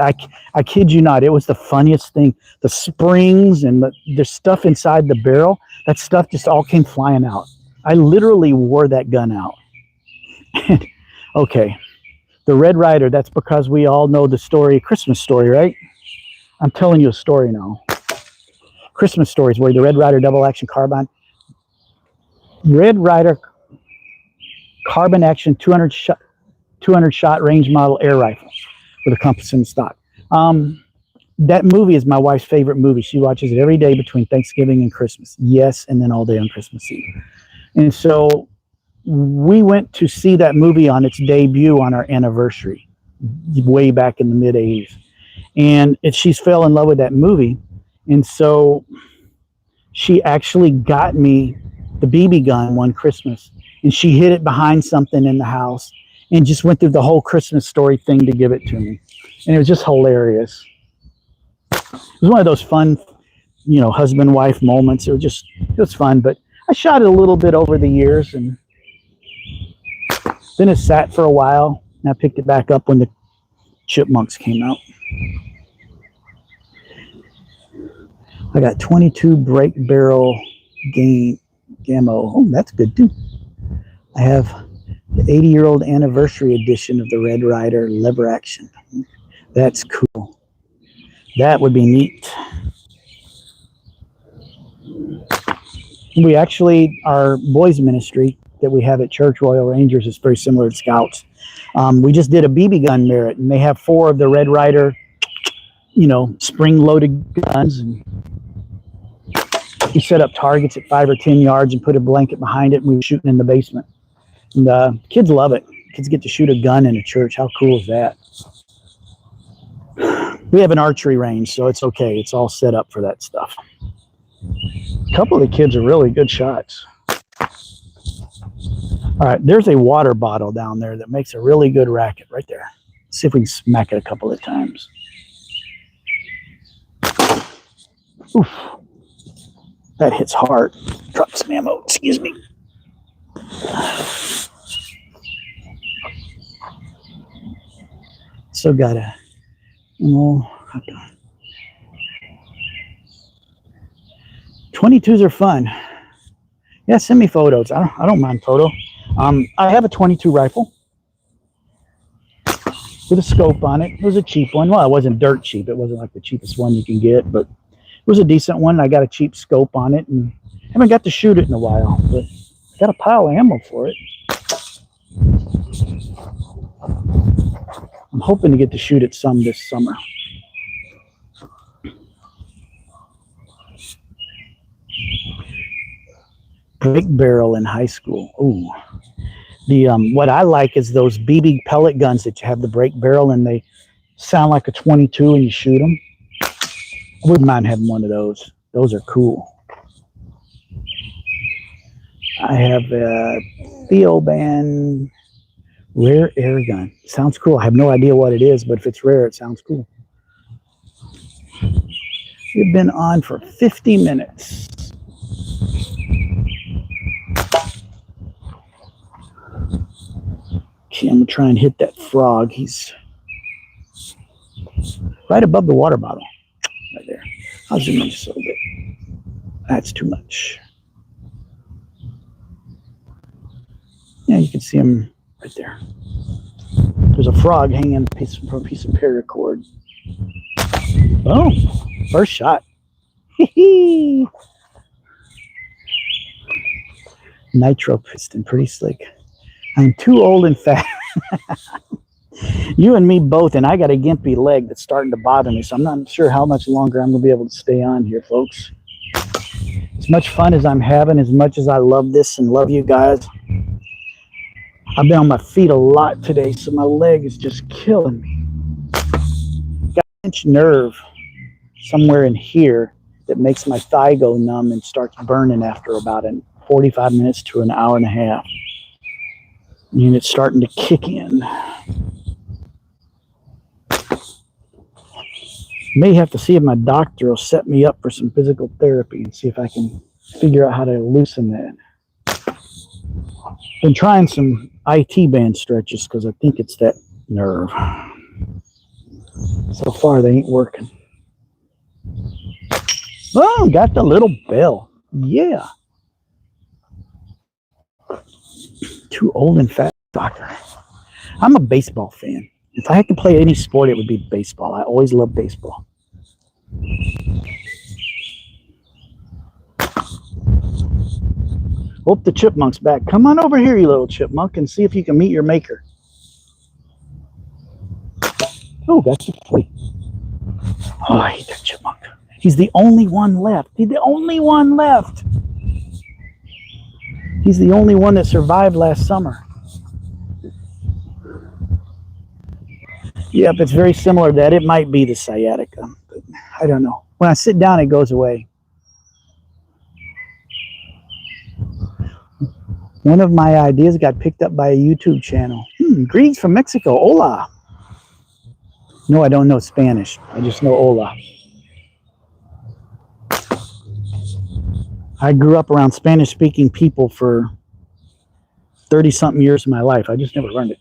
I kid you not. It was the funniest thing. The springs and the stuff inside the barrel, that stuff just all came flying out. I literally wore that gun out. Okay, the Red Ryder, that's because we all know the story, Christmas Story, right? I'm telling you a story now. Christmas Stories where the Red Ryder double action carbine. Red Ryder carbon action 200 shot range model air rifle with a compass in the stock. That movie is my wife's favorite movie. She watches it every day between Thanksgiving and Christmas. Yes, and then all day on Christmas Eve. And so we went to see that movie on its debut on our anniversary way back in the mid 80s. And she's fell in love with that movie. And so she actually got me the BB gun one Christmas, and she hid it behind something in the house and just went through the whole Christmas Story thing to give it to me. And it was just hilarious. It was one of those fun, you know, husband-wife moments. It was fun, but I shot it a little bit over the years, and then it sat for a while, and I picked it back up when the Chipmunks came out. I got 22 break barrel Gammo. Oh, that's good too. I have the 80-year-old anniversary edition of the Red Ryder lever action. That's cool. That would be neat. We actually, our boys ministry that we have at Church Royal Rangers is very similar to Scouts. We just did a BB gun merit, and they have 4 of the Red Ryder, you know, spring-loaded guns. And we set up targets at 5 or 10 yards and put a blanket behind it, and we were shooting in the basement. And kids love it. Kids get to shoot a gun in a church. How cool is that? We have an archery range, so it's okay. It's all set up for that stuff. A couple of the kids are really good shots. All right, there's a water bottle down there that makes a really good racket right there. Let's see if we can smack it a couple of times. Oof. That hits hard. Drop some ammo, excuse me. So got a, oh, 22s are fun. Yeah, send me photos. I don't mind photo. I have a 22 rifle with a scope on it. It was a cheap one. Well, it wasn't dirt cheap. It wasn't like the cheapest one you can get, but it was a decent one. I got a cheap scope on it, and I haven't got to shoot it in a while, but I got a pile of ammo for it. I'm hoping to get to shoot it some this summer. Break barrel in high school. Ooh. What I like is those BB pellet guns that you have the break barrel and they sound like a 22 and you shoot them. I wouldn't mind having one of those. Those are cool. I have a Theoban rare air gun. Sounds cool. I have no idea what it is, but if it's rare, it sounds cool. We've been on for 50 minutes. Okay, I'm going to try and hit that frog. He's right above the water bottle. Right there. I'll zoom in just a little bit. That's too much. Yeah, you can see him right there. There's a frog hanging from a piece of paracord. Boom. First shot. Nitro piston, pretty slick. I'm too old and fat. You and me both, and I got a gimpy leg that's starting to bother me, so I'm not sure how much longer I'm going to be able to stay on here, folks. As much fun as I'm having, as much as I love this and love you guys, I've been on my feet a lot today, so my leg is just killing me. Got an inch nerve somewhere in here that makes my thigh go numb and starts burning after about 45 minutes to an hour and a half. And it's starting to kick in. May have to see if my doctor will set me up for some physical therapy and see if I can figure out how to loosen that. Been trying some IT band stretches because I think it's that nerve. So far they ain't working. Oh, got the little bell. Yeah. Too old and fat, doctor. I'm a baseball fan. If I had to play any sport, it would be baseball. I always loved baseball. Hope the chipmunk's back. Come on over here, you little chipmunk, and see if you can meet your maker. Oh, that's a plate. Oh, I hate that chipmunk. He's the only one left. He's the only one left. He's the only one that survived last summer. Yep, it's very similar to that. It might be the sciatica, but I don't know. When I sit down, it goes away. One of my ideas got picked up by a YouTube channel. Greetings from Mexico. Hola. No, I don't know Spanish. I just know hola. I grew up around Spanish-speaking people for 30-something years of my life. I just never learned it.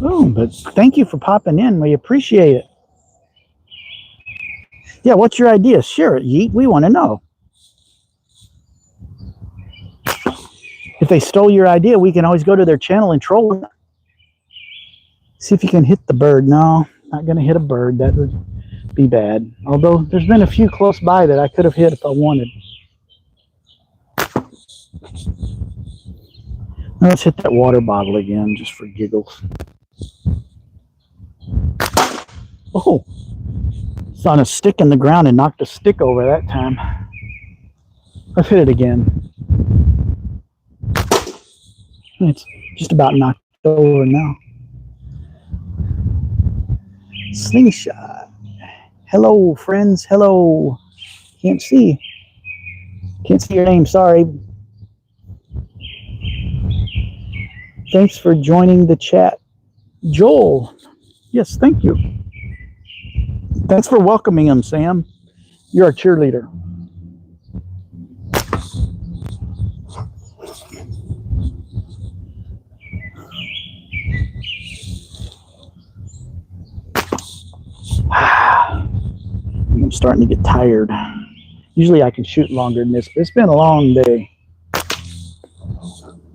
Oh, but thank you for popping in. We appreciate it. Yeah, what's your idea? Share it, Yeet. We want to know. If they stole your idea, we can always go to their channel and troll them. See if you can hit the bird. No, not going to hit a bird. That would be bad. Although there's been a few close by that I could have hit if I wanted. Now let's hit that water bottle again just for giggles. Oh, it's on a stick in the ground and knocked a stick over that time. Let's hit it again. It's just about knocked over now. Slingshot. Hello, friends. Hello. Can't see your name. Sorry. Thanks for joining the chat. Joel. Yes, thank you. Thanks for welcoming him, Sam. You're a cheerleader. I'm starting to get tired. Usually I can shoot longer than this, but it's been a long day.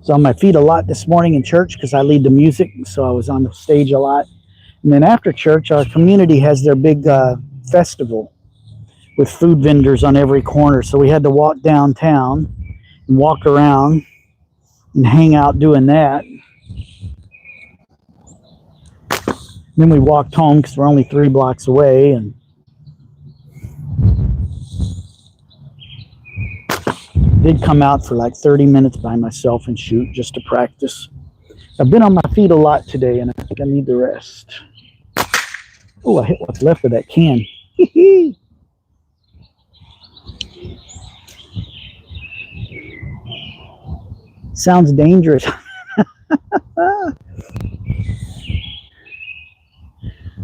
So on my feet a lot this morning in church because I lead the music, so I was on the stage a lot. And then after church, our community has their big festival with food vendors on every corner. So we had to walk downtown and walk around and hang out doing that. Then we walked home because we're only 3 blocks away, and did come out for like 30 minutes by myself and shoot just to practice. I've been on my feet a lot today, and I think I need the rest. Oh, I hit what's left of that can. Sounds dangerous.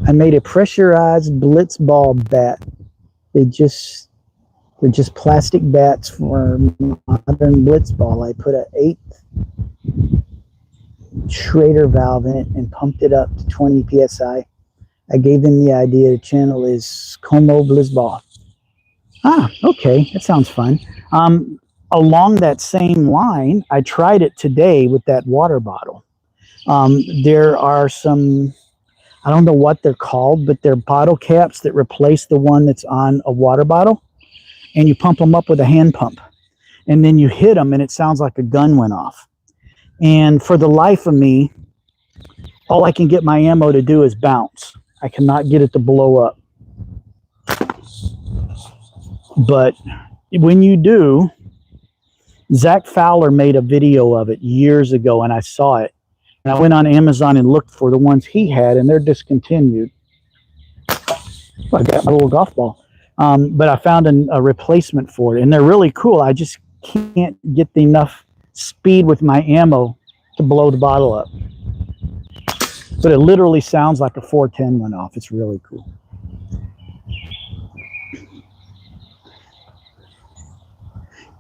I made a pressurized blitz ball bat. They're just plastic bats for modern blitz ball. I put an 8th Schrader valve in it and pumped it up to 20 psi. I gave them the idea. The channel is Como Blitzball. Ah, okay, that sounds fun. Along that same line, I tried it today with that water bottle. There are some, I don't know what they're called, but they're bottle caps that replace the one that's on a water bottle, and you pump them up with a hand pump, and then you hit them and it sounds like a gun went off. And for the life of me, all I can get my ammo to do is bounce. I cannot get it to blow up. But when you do, Zach Fowler made a video of it years ago, and I saw it. And I went on Amazon and looked for the ones he had, and they're discontinued. I got my little golf ball. But I found a replacement for it, and they're really cool. I just can't get enough speed with my ammo to blow the bottle up. But it literally sounds like a 410 went off. It's really cool.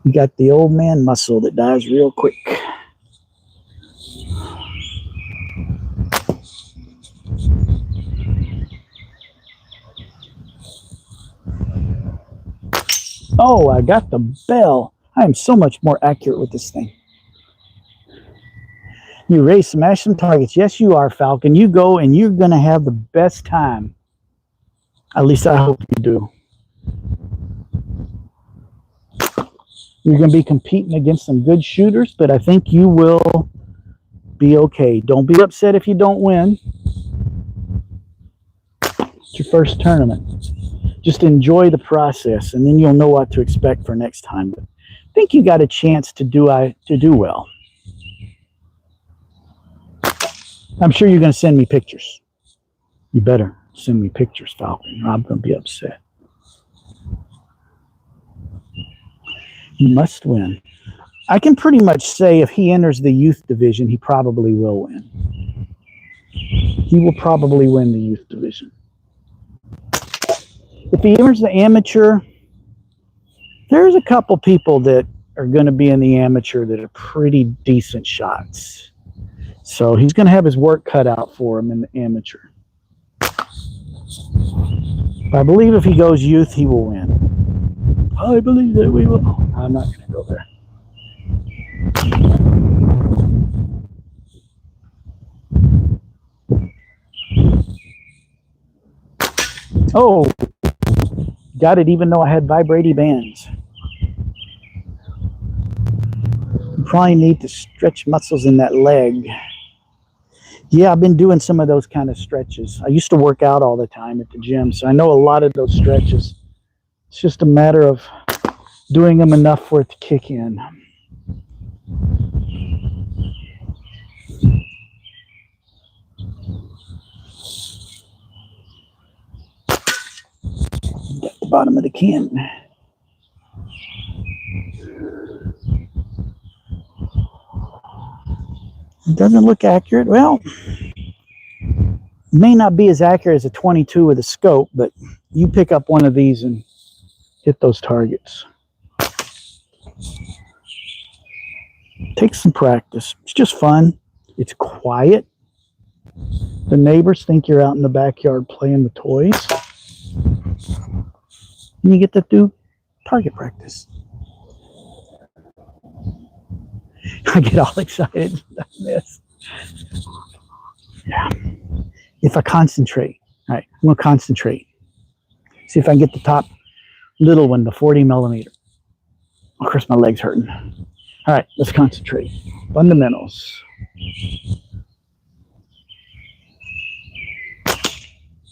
You got the old man muscle that dies real quick. Oh, I got the bell. I am so much more accurate with this thing. You race, smash some targets. Yes, you are, Falcon. You go and you're going to have the best time. At least I hope you do. You're going to be competing against some good shooters, but I think you will be okay. Don't be upset if you don't win. It's your first tournament. Just enjoy the process, and then you'll know what to expect for next time. But I think you got a chance to do well. I'm sure you're going to send me pictures. You better send me pictures, Falcon, or I'm going to be upset. You must win. I can pretty much say if he enters the youth division, he probably will win. He will probably win the youth division. If he enters the amateur, there's a couple people that are going to be in the amateur that are pretty decent shots. So he's going to have his work cut out for him in the amateur. I believe if he goes youth, he will win. I believe that we will. I'm not going to go there. Oh, got it even though I had vibrating bands. You probably need to stretch muscles in that leg. Yeah, I've been doing some of those kind of stretches. I used to work out all the time at the gym, so I know a lot of those stretches. It's just a matter of doing them enough for it to kick in. Got the bottom of the can. It doesn't look accurate. Well, it may not be as accurate as a 22 with a scope, but you pick up one of these and hit those targets. Takes some practice. It's just fun. It's quiet. The neighbors think you're out in the backyard playing with toys. And you get to do target practice. I get all excited about this. Yeah. If I concentrate, all right, I'm going to concentrate. See if I can get the top little one, the 40 millimeter. Of course, my leg's hurting. All right, let's concentrate. Fundamentals.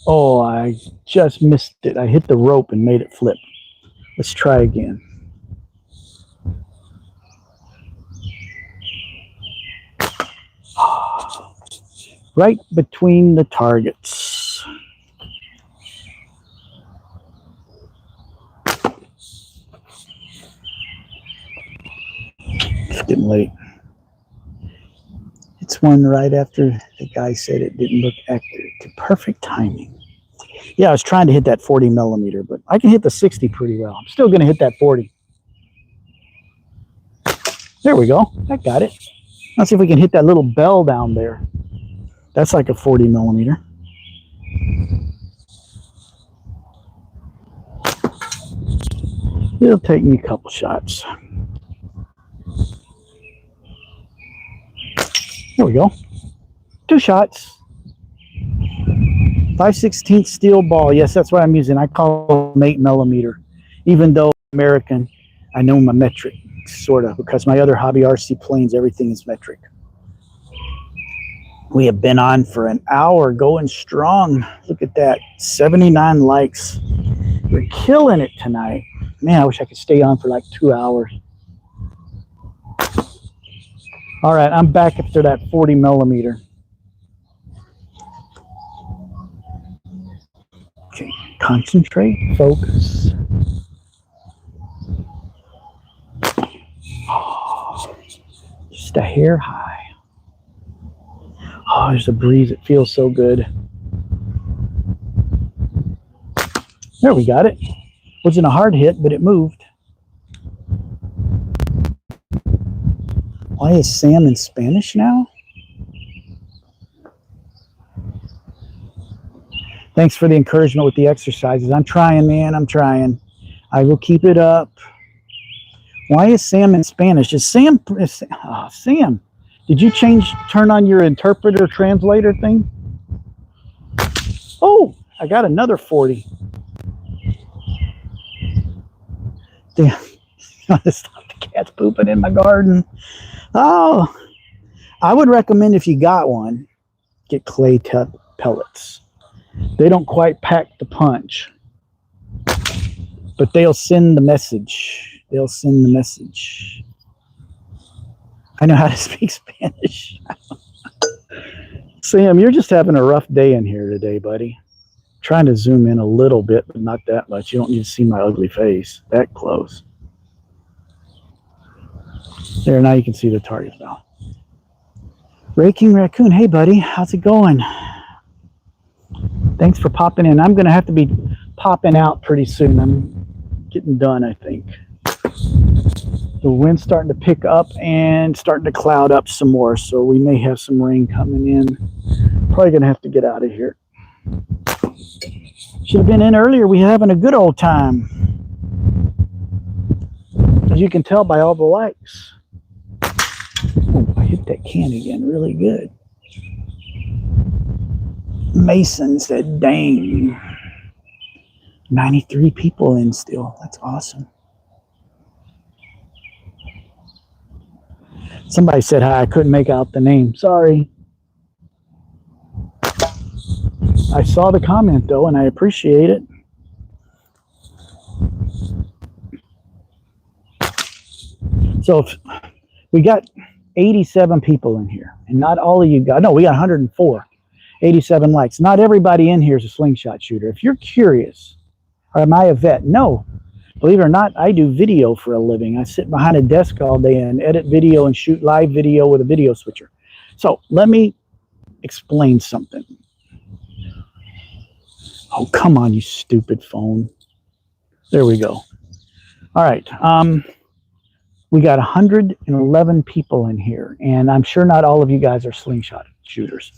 Oh, I just missed it. I hit the rope and made it flip. Let's try again. Right between the targets. It's getting late. It's one right after the guy said it didn't look accurate. Perfect timing. Yeah, I was trying to hit that 40 millimeter, but I can hit the 60 pretty well. I'm still going to hit that 40. There we go. I got it. Let's see if we can hit that little bell down there. That's like a 40 millimeter. It'll take me a couple shots. There we go. 2 shots. 5/16 steel ball. Yes, that's what I'm using. I call it 8mm. Even though American, I know my metric, sort of, because my other hobby RC planes, everything is metric. We have been on for an hour, going strong. Look at that, 79 likes. We're killing it tonight. Man, I wish I could stay on for like 2 hours. All right, I'm back after that 40mm. Okay, concentrate, focus. Oh, just a hair high. Oh, there's a breeze. It feels so good. There, we got it. Wasn't a hard hit, but it moved. Why is Sam in Spanish now? Thanks for the encouragement with the exercises. I'm trying, man. I'm trying. I will keep it up. Why is Sam in Spanish? Is Sam? Sam, did you turn on your interpreter translator thing? Oh, I got another 40. Damn. Stop the cats pooping in my garden. Oh, I would recommend, if you got one, get clay pellets. They don't quite pack the punch, but they'll send the message. They'll send the message. I know how to speak Spanish. Sam, you're just having a rough day in here today, buddy. Trying to zoom in a little bit, but not that much. You don't need to see my ugly face that close. There, now you can see the target now. Raking Raccoon, hey buddy, how's it going? Thanks for popping in. I'm going to have to be popping out pretty soon. I'm getting done, I think. The wind's starting to pick up and starting to cloud up some more, so we may have some rain coming in. Probably going to have to get out of here. Should have been in earlier. We're having a good old time. As you can tell by all the likes. Oh, I hit that can again really good. Mason said, dang. 93 people in still. That's awesome. Somebody said hi. I couldn't make out the name. Sorry. I saw the comment though, and I appreciate it. So we got 87 people in here, and not all of you got, no, we got 104, 87 likes. Not everybody in here is a slingshot shooter. If you're curious, or am I a vet? No. Believe it or not, I do video for a living. I sit behind a desk all day and edit video and shoot live video with a video switcher. So let me explain something. Oh, come on, you stupid phone. There we go. All right. We got 111 people in here, and I'm sure not all of you guys are slingshot shooters.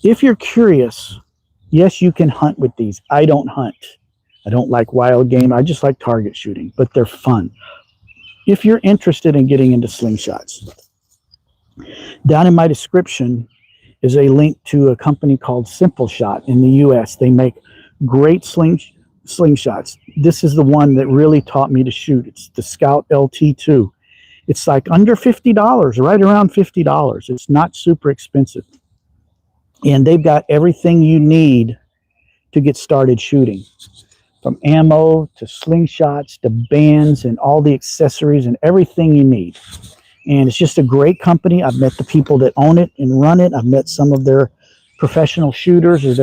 If you're curious, yes, you can hunt with these. I don't hunt. I don't like wild game. I just like target shooting, but they're fun. If you're interested in getting into slingshots, down in my description is a link to a company called Simpleshot in the US. They make great slingshots. This is the one that really taught me to shoot. It's the Scout LT2. It's like under $50, right around $50. It's not super expensive. And they've got everything you need to get started shooting. From ammo to slingshots to bands and all the accessories and everything you need. And it's just a great company. I've met the people that own it and run it. I've met some of their professional shooters or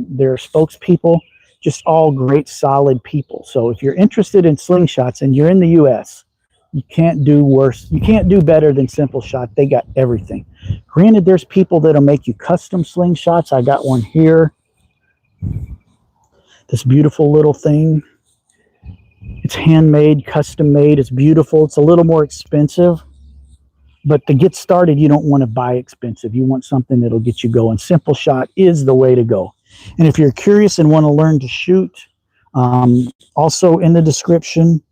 their spokespeople. Just all great, solid people. So if you're interested in slingshots and you're in the US, you can't do worse. You can't do better than Simpleshot. They got everything. Granted, there's people that'll make you custom slingshots. I got one here. This beautiful little thing. It's handmade, custom made. It's beautiful. It's a little more expensive. But to get started, you don't want to buy expensive. You want something that'll get you going. Simpleshot is the way to go. And if you're curious and want to learn to shoot, also in the description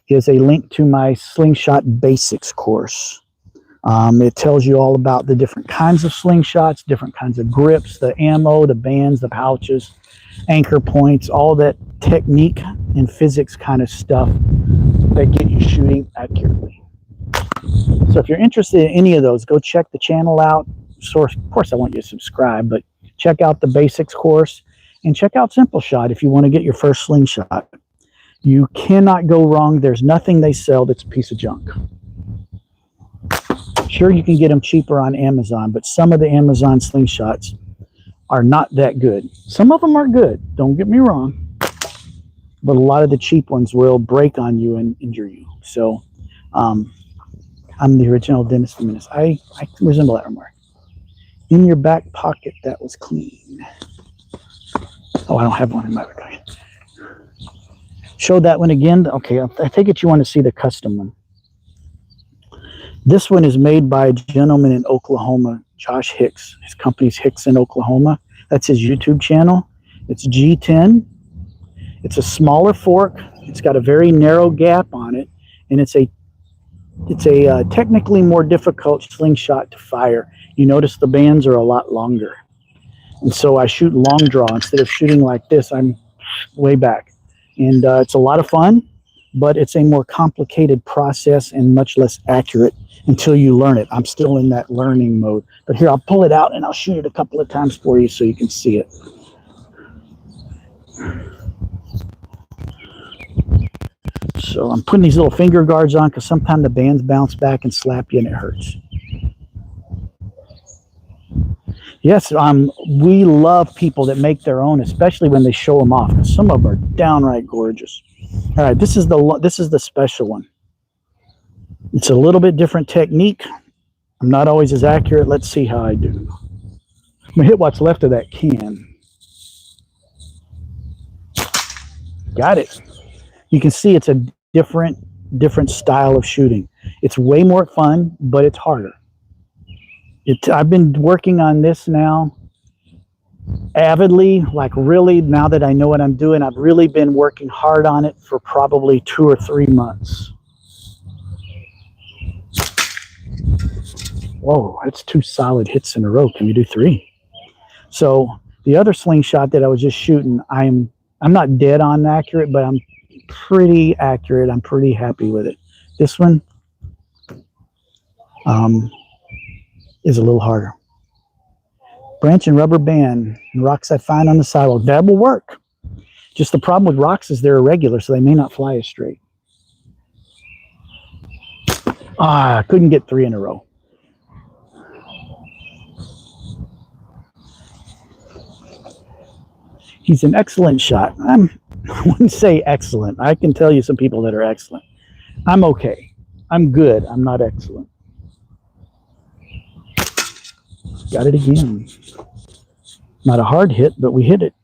is a link to my Slingshot Basics course. It tells you all about the different kinds of slingshots, different kinds of grips, the ammo, the bands, the pouches. anchor points, all that technique and physics kind of stuff that get you shooting accurately. So if you're interested in any of those, go check the channel out. Of course, I want you to subscribe, but check out the basics course and check out Simpleshot if you want to get your first slingshot. You cannot go wrong. There's nothing they sell that's a piece of junk. Sure, you can get them cheaper on Amazon, but some of the Amazon slingshots are not that good. Some of them are good, don't get me wrong, but a lot of the cheap ones will break on you and injure you. So I'm the original Dennis the Menace. I resemble that remark. In your back pocket, that was clean. Oh, I don't have one in my back pocket. Show that one again. Okay, I take it you want to see the custom one. This one is made by a gentleman in Oklahoma, Josh Hicks. His company's Hicks in Oklahoma. That's his YouTube channel. It's G10. It's a smaller fork. It's got a very narrow gap on it, and it's a technically more difficult slingshot to fire. You notice the bands are a lot longer, and so I shoot long draw instead of shooting like this. I'm way back, and it's a lot of fun, but it's a more complicated process and much less accurate until you learn it. I'm still in that learning mode, but here, I'll pull it out and I'll shoot it a couple of times for you so you can see it. So I'm putting these little finger guards on because sometimes the bands bounce back and slap you and it hurts. Yes, we love people that make their own, especially when they show them off, because some of them are downright gorgeous. All right, this is the special one. It's a little bit different technique. I'm not always as accurate. Let's see how I do. I'm gonna hit what's left of that can. Got it. You can see it's a different style of shooting. It's way more fun, but it's harder. I've been working on this now avidly, like really, now that I know what I'm doing. I've really been working hard on it for probably 2 or 3 months. Whoa, that's 2 solid hits in a row. Can we do 3? So the other slingshot that I was just shooting, I'm not dead on accurate, but I'm pretty accurate. I'm pretty happy with it. This one is a little harder. Branch and rubber band and rocks I find on the sidewalk. That will work. Just the problem with rocks is they're irregular, so they may not fly as straight. I couldn't get 3 in a row. He's an excellent shot. I wouldn't say excellent. I can tell you some people that are excellent. I'm okay. I'm good. I'm not excellent. Got it again. Not a hard hit, but we hit it.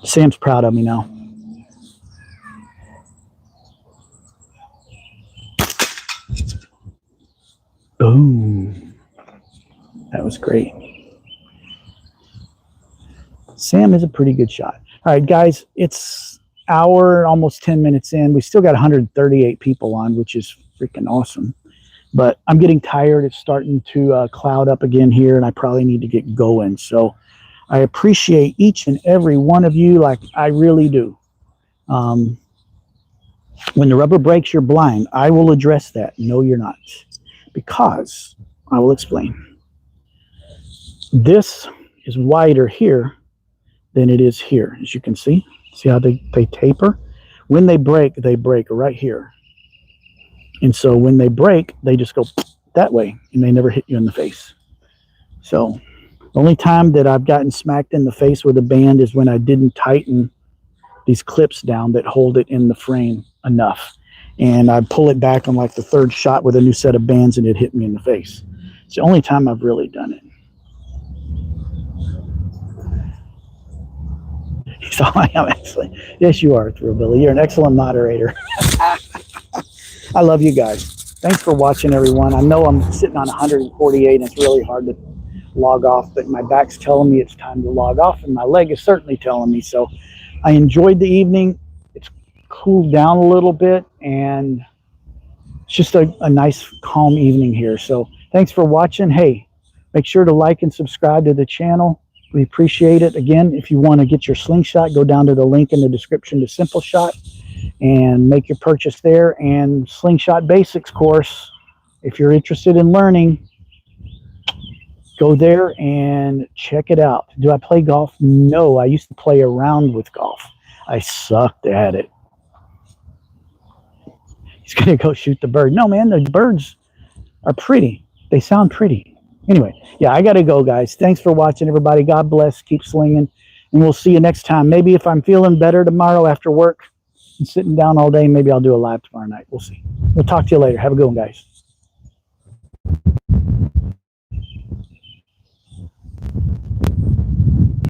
Sam's proud of me now. Boom. That was great. Sam is a pretty good shot. All right, guys, it's hour, almost 10 minutes in. We still got 138 people on, which is freaking awesome. But I'm getting tired. It's starting to cloud up again here, and I probably need to get going. So I appreciate each and every one of you, like I really do. When the rubber breaks, you're blind. I will address that. No, you're not. Because I will explain. This is wider here than it is here, as you can see. See how they taper? When they break right here. And so when they break, they just go that way, and they never hit you in the face. So the only time that I've gotten smacked in the face with a band is when I didn't tighten these clips down that hold it in the frame enough. And I'd pull it back on like the 3rd shot with a new set of bands, and it hit me in the face. It's the only time I've really done it. So I am actually. Yes, you are, Thrillbilly. You're an excellent moderator. I love you guys. Thanks for watching, everyone. I know I'm sitting on 148, and it's really hard to log off, but my back's telling me it's time to log off, and my leg is certainly telling me. So I enjoyed the evening. It's cooled down a little bit, and it's just a nice, calm evening here. So thanks for watching. Hey, make sure to like and subscribe to the channel. We appreciate it. Again, if you want to get your Slingshot, go down to the link in the description to Simpleshot and make your purchase there. And Slingshot Basics course, if you're interested in learning, go there and check it out. Do I play golf? No, I used to play around with golf. I sucked at it. He's going to go shoot the bird. No, man, the birds are pretty. They sound pretty. Anyway, yeah, I got to go, guys. Thanks for watching, everybody. God bless. Keep slinging. And we'll see you next time. Maybe if I'm feeling better tomorrow after work and sitting down all day, maybe I'll do a live tomorrow night. We'll see. We'll talk to you later. Have a good one, guys.